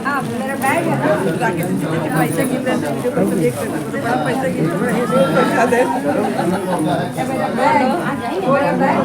आप मेरा बैग है ना पैसा गिर रहा है जो कुछ देख रहा है बड़ा पैसा गिर रहा है पैसा दे मेरा बैग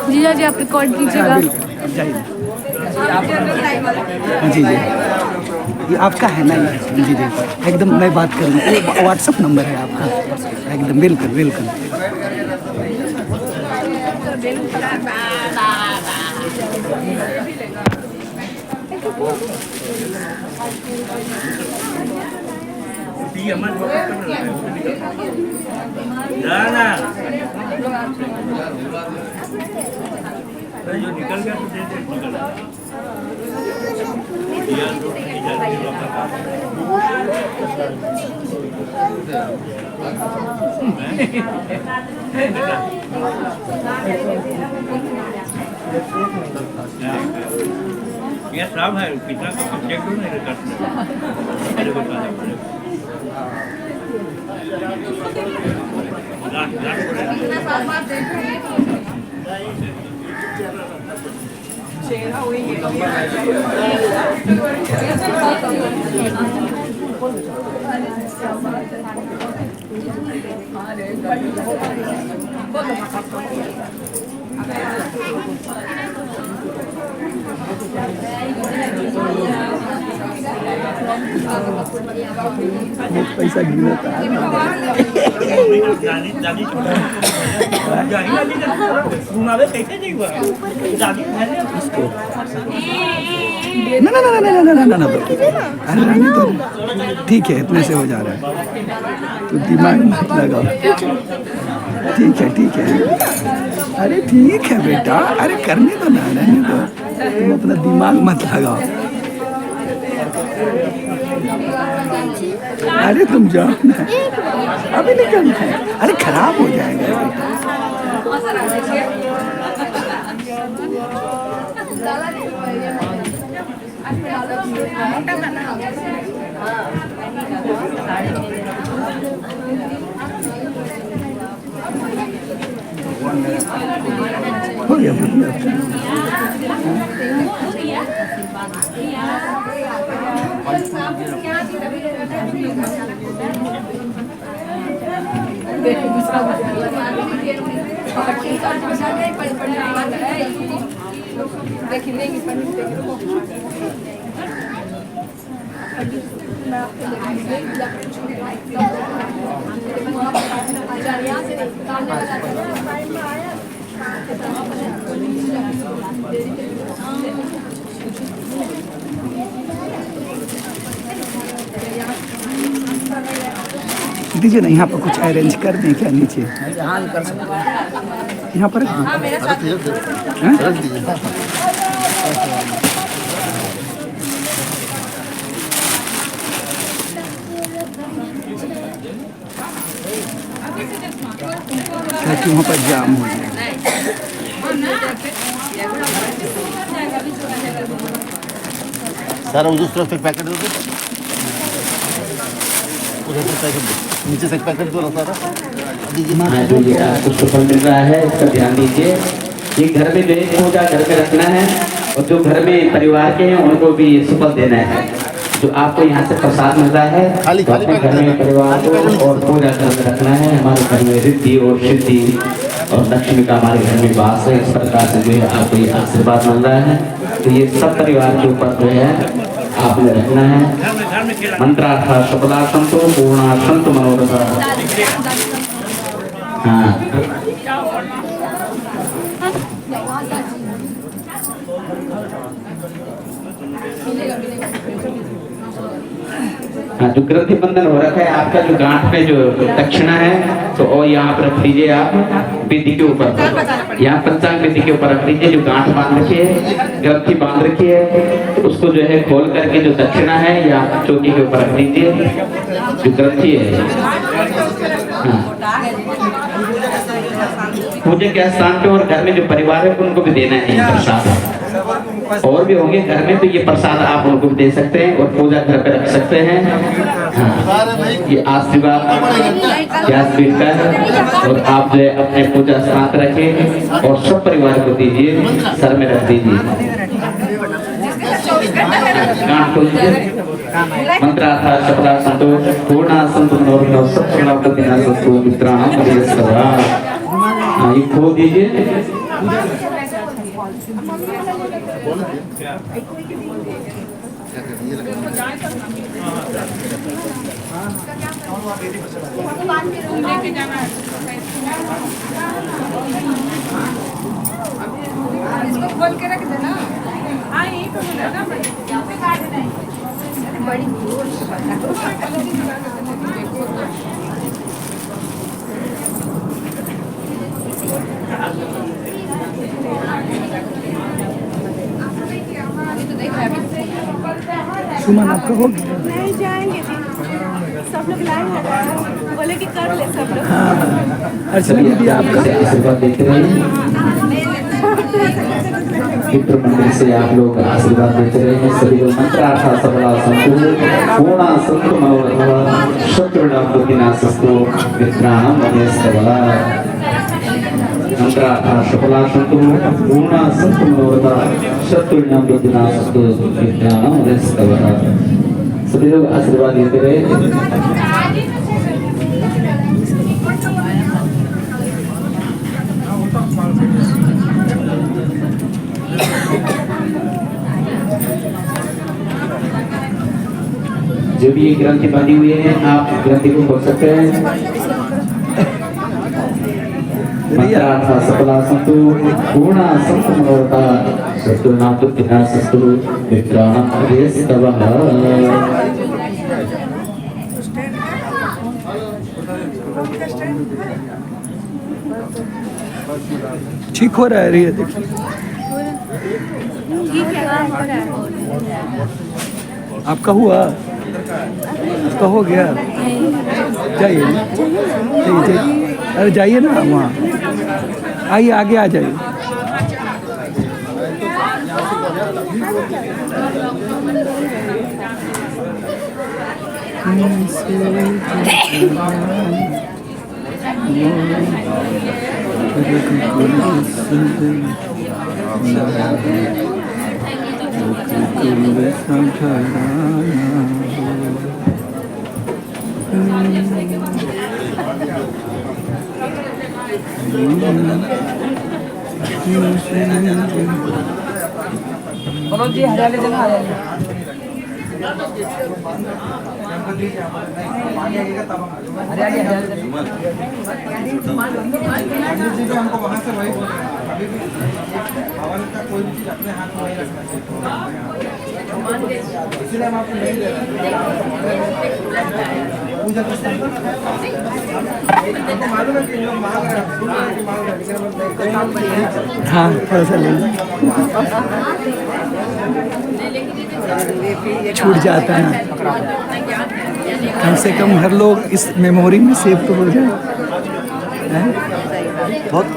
जीजा जी आप रिकॉर्ड कीजिएगा। जी जी ये आपका है ना? जी जी एकदम मैं बात करूँगा। ये व्हाट्सअप नंबर है आपका? एकदम बिल्कुल बिल्कुल। जो निकल गया तो दे ये सब है पिता का सब्जेक्ट नहीं करता पैसा गिना था। ना ना ना ना ना ना ना ना अरे रहने दो, ठीक है इतने से हो जा रहा है तो दिमाग मत लगाओ। ठीक है अरे ठीक है बेटा, अरे करने दो ना, रहने दो, तुम अपना दिमाग मत लगाओ। अरे तुम जाओ ना, अभी निकलना है, अरे खराब हो जाएगा हो गया दीजिए ना, यहाँ पर कुछ अरेंज कर दें क्या नीचे? कर सकते यहाँ पर ताकि वहाँ पर जाम हो जाए। सारा उस तरफ एक पैकेट दो, उधर से पैकेट दो, नीचे से एक पैकेट दो सारा। कुछ सफल मिल रहा है, इसका ध्यान दीजिए। ये घर में जो है पूजा घर में रखना है, और जो घर में परिवार के हैं उनको भी सफल देना है। जो आपको यहाँ से प्रसाद मिल रहा है तो अपने घर में परिवार को और पूजा घर में रखना है। हमारे घर में रिद्धि और सिद्धि और लक्ष्मी का हमारे घर में वास है। इस प्रकार से जो है आपको ये आशीर्वाद मिल रहा है। तो ये सब परिवार के ऊपर जो है आपने रखना है। घर में खेला मंत्रार्थ सफला संतो पूर्णा संत मनोरथ। हाँ हाँ, जो ग्रंथि बंधन हो रखा है आपका, जो गांठ में जो दक्षिणा है तो और यहाँ पर रख लीजिए आप विधि के ऊपर, यहाँ पंचांग विधि के ऊपर रख लीजिए। जो गांठ बांध रखी है, ग्रंथि बांध रखी है, तो उसको जो है खोल करके जो दक्षिणा है या चौकी के ऊपर रख लीजिए जो ग्रंथि है। हाँ। पूजा के स्थान पे और घर में जो परिवार है उनको भी देना है प्रसाद। और भी होंगे घर में तो ये प्रसाद आप उनको भी दे सकते हैं और पूजा घर पे रख सकते हैं। हाँ। ये आशीर्वाद और आप जो है अपने पूजा स्थान पर रखें और सब परिवार को दीजिए, सर में रख दीजिए। गांठ खोलिए। मंत्रार्थ सफला संतो पूर्णा संतो मनोरथ सत्संगपतिनासस्तु मित्राणाम परियस्तवा। ये खोल दीजिए। इसको खोल के रख देना। हाँ यही तो मिला ना भाई, बड़ी सुमन आपका हो गया? नहीं जाएंगे जी, सब लोग लाइन लगा है, बोले कि कर ले सब लोग। अर्चना दीदी आपका आशीर्वाद देते रहिए। मित्र मंडल से आप लोग आशीर्वाद देते रहे। सभी लोग मंत्रार्थ सफला संतो पूर्णा संतो मनोरथ शत्रुनाशस्तु मित्राणाम परियस्तवा। मंत्रार्थ सफला संतो पूर्णा संतो मनोरथ शत्रुनाशस्तु मित्राणाम परियस्तवा। सभी लोग आशीर्वाद देते रहे। जो भी ये ग्रंथि बनी हुई है आप ग्रंथि को खोल सकते हैं। मंत्रार्थ सफला संतो पूर्णा संतो मनोरथ शत्रुनाशस्तु मित्राणाम परियस्तवा। ठीक हो रहा है रिया, देखिए आपका हुआ, आपका हो गया। जाइए जाइए, अरे जाइए ना वहाँ, आइए आगे आ जाइए। मनोज जी हरियाली जगह आ जाइए। हरियाली हमको वहाँ से वही हवन का कोई भी चीज अपने हाथ में वही रखना चाहिए, इसलिए हम आपको नहीं दे रहे पूजा के स्थान पर। मालूम है कि लोग मांग रहे हैं, हाँ थोड़ा सा ले छूट जाता है। कम से कम हर लोग इस मेमोरी में सेव तो हो जाए। बहुत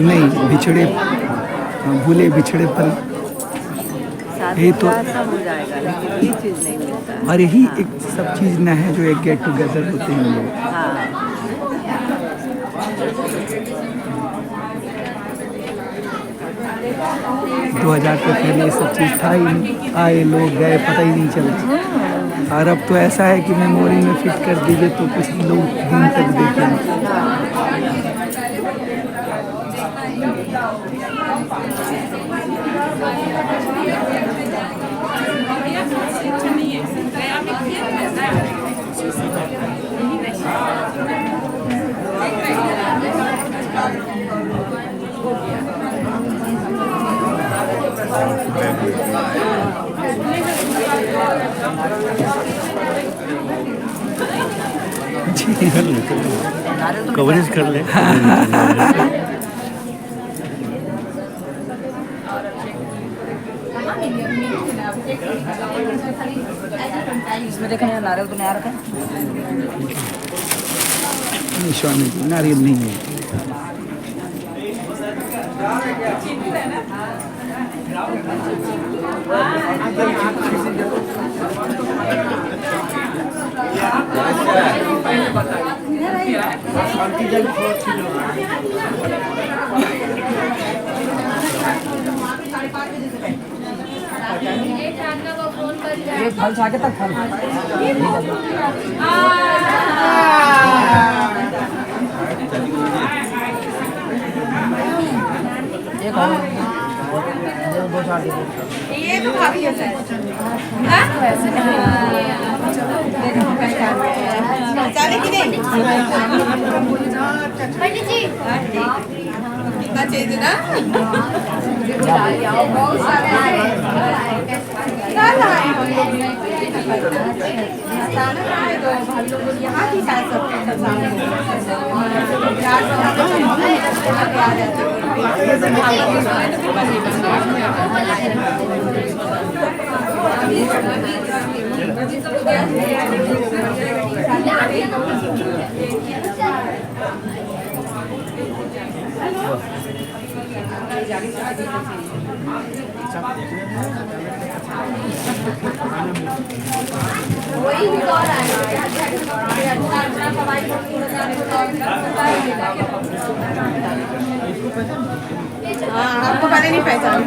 नहीं बिछड़े भूले बिछड़े पर यही तो, और यही एक सब चीज़ न है जो एक गेट टुगेदर होते हैं लोग। 2000 के पहले ये सब चीज़ था ही नहीं, आए लोग गए पता ही नहीं चला। और अब तो ऐसा है कि मेमोरी में फिट कर दीजिए तो कुछ लोग दिन तक देखें। कवरेज कर ले। इसमें देखा यार नारियल तो नया रखा है। नहीं स्वामी जी नारियल नहीं है। ये फल छाके तक फल एक और दो चार ये तो काफी अच्छा है। जाने की नहीं पंडित जी कितना चाहिए ना बहुत सारे यहाँ की शायद आपको पता नहीं पहचान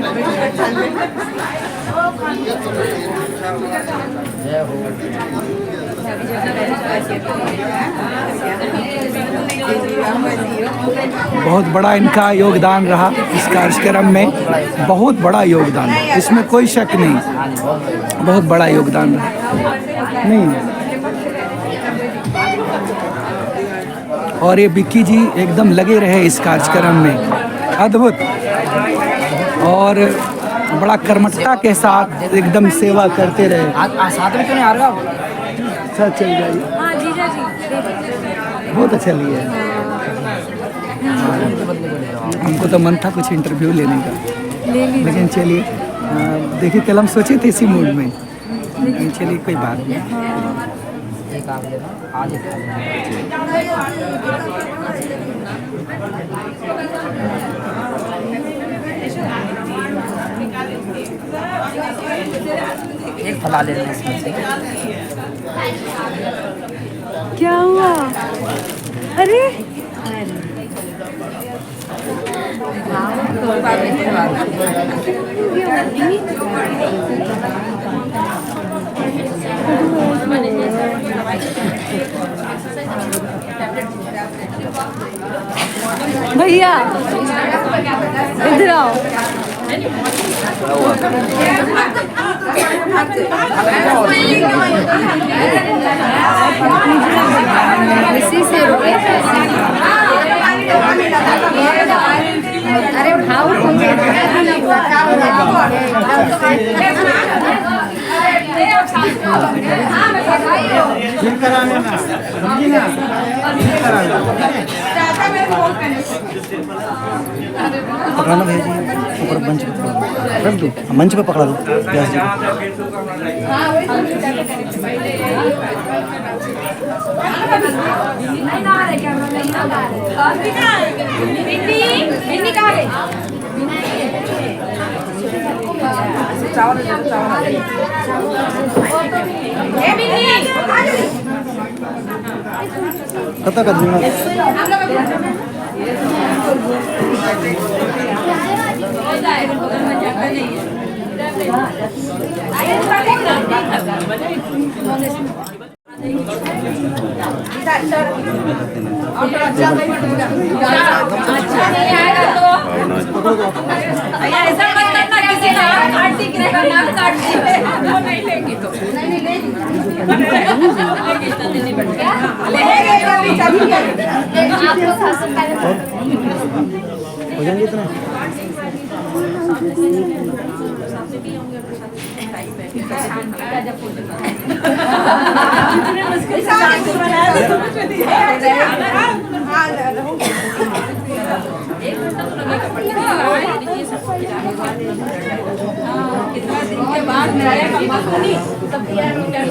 बहुत बड़ा इनका योगदान रहा इस कार्यक्रम में, बहुत बड़ा योगदान, इसमें कोई शक नहीं, बहुत बड़ा योगदान रहा। नहीं और ये बिक्की जी एकदम लगे रहे इस कार्यक्रम में, अद्भुत और बड़ा कर्मठता के साथ एकदम सेवा करते रहे। साथ में क्यों नहीं आ रहे हो? सब चल जाइए। हाँ जीजा जी बहुत अच्छा लिया। हमको तो मन था कुछ इंटरव्यू लेने का, लेकिन चलिए देखिए कल हम सोचे थे इसी मूड में, लेकिन चलिए कोई बात नहीं। एक फला ले लेना इसमें से। क्या हुआ? अरे भैया इधर आओ। इसी से अरे भाव पकड़ाना भैया जी, ऊपर मंच पे रख दो, मंच पे पकड़ा दो व्यास जी कता कर दूंगा। ऐसा मत करना किसी का आंटी की नाम काट दी वो नहीं लेगी तो हो जाएंगे इतना भी होंगे प्रसाद टाइम पे जब फोटो मुश्किल से एक घंटा तो लगेगा पड़ेगा ये सब कितना दिन के बाद नया कंपनी सब तैयार हो गया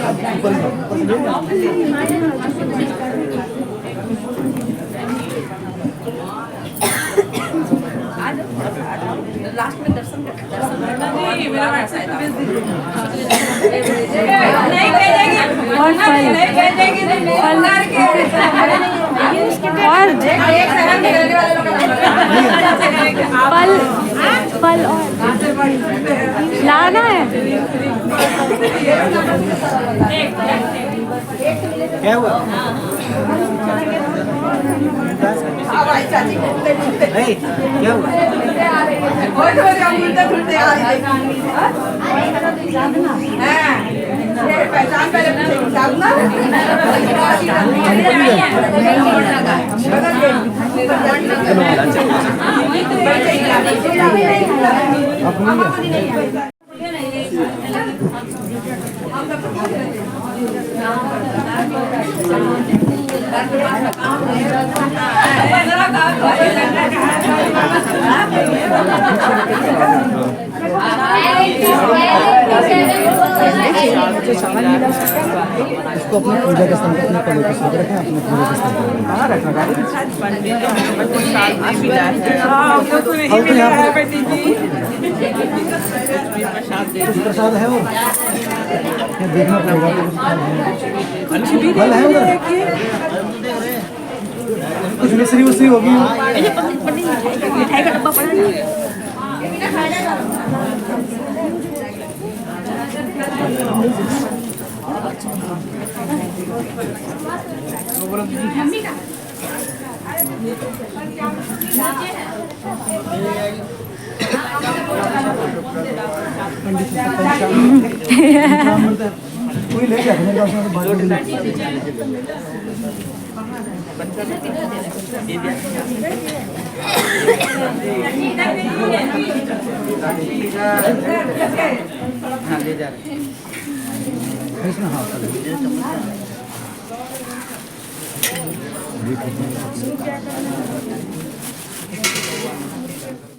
लास्ट में दर्शन करना नहीं मेरा व्हाट्सएप नहीं भेजेगी और नहीं भेजेगी फलदार के और एक सेकंड निकलने वाले लोग फल और लाना है। क्या हुआ? क्या हुआ? पहचान पहले इसको अपने पूजा के स्थान पर अपने पलों के साथ रखें, अपने पूजा के स्थान पर रखना प्रसाद है वो देखना पड़ेगा। फल है उधर कुछ मिश्री उश्री होगी। मिठाई का डब्बा पड़ा है। कोई ले जाए हाँ ले जा रहे इसमें हाँ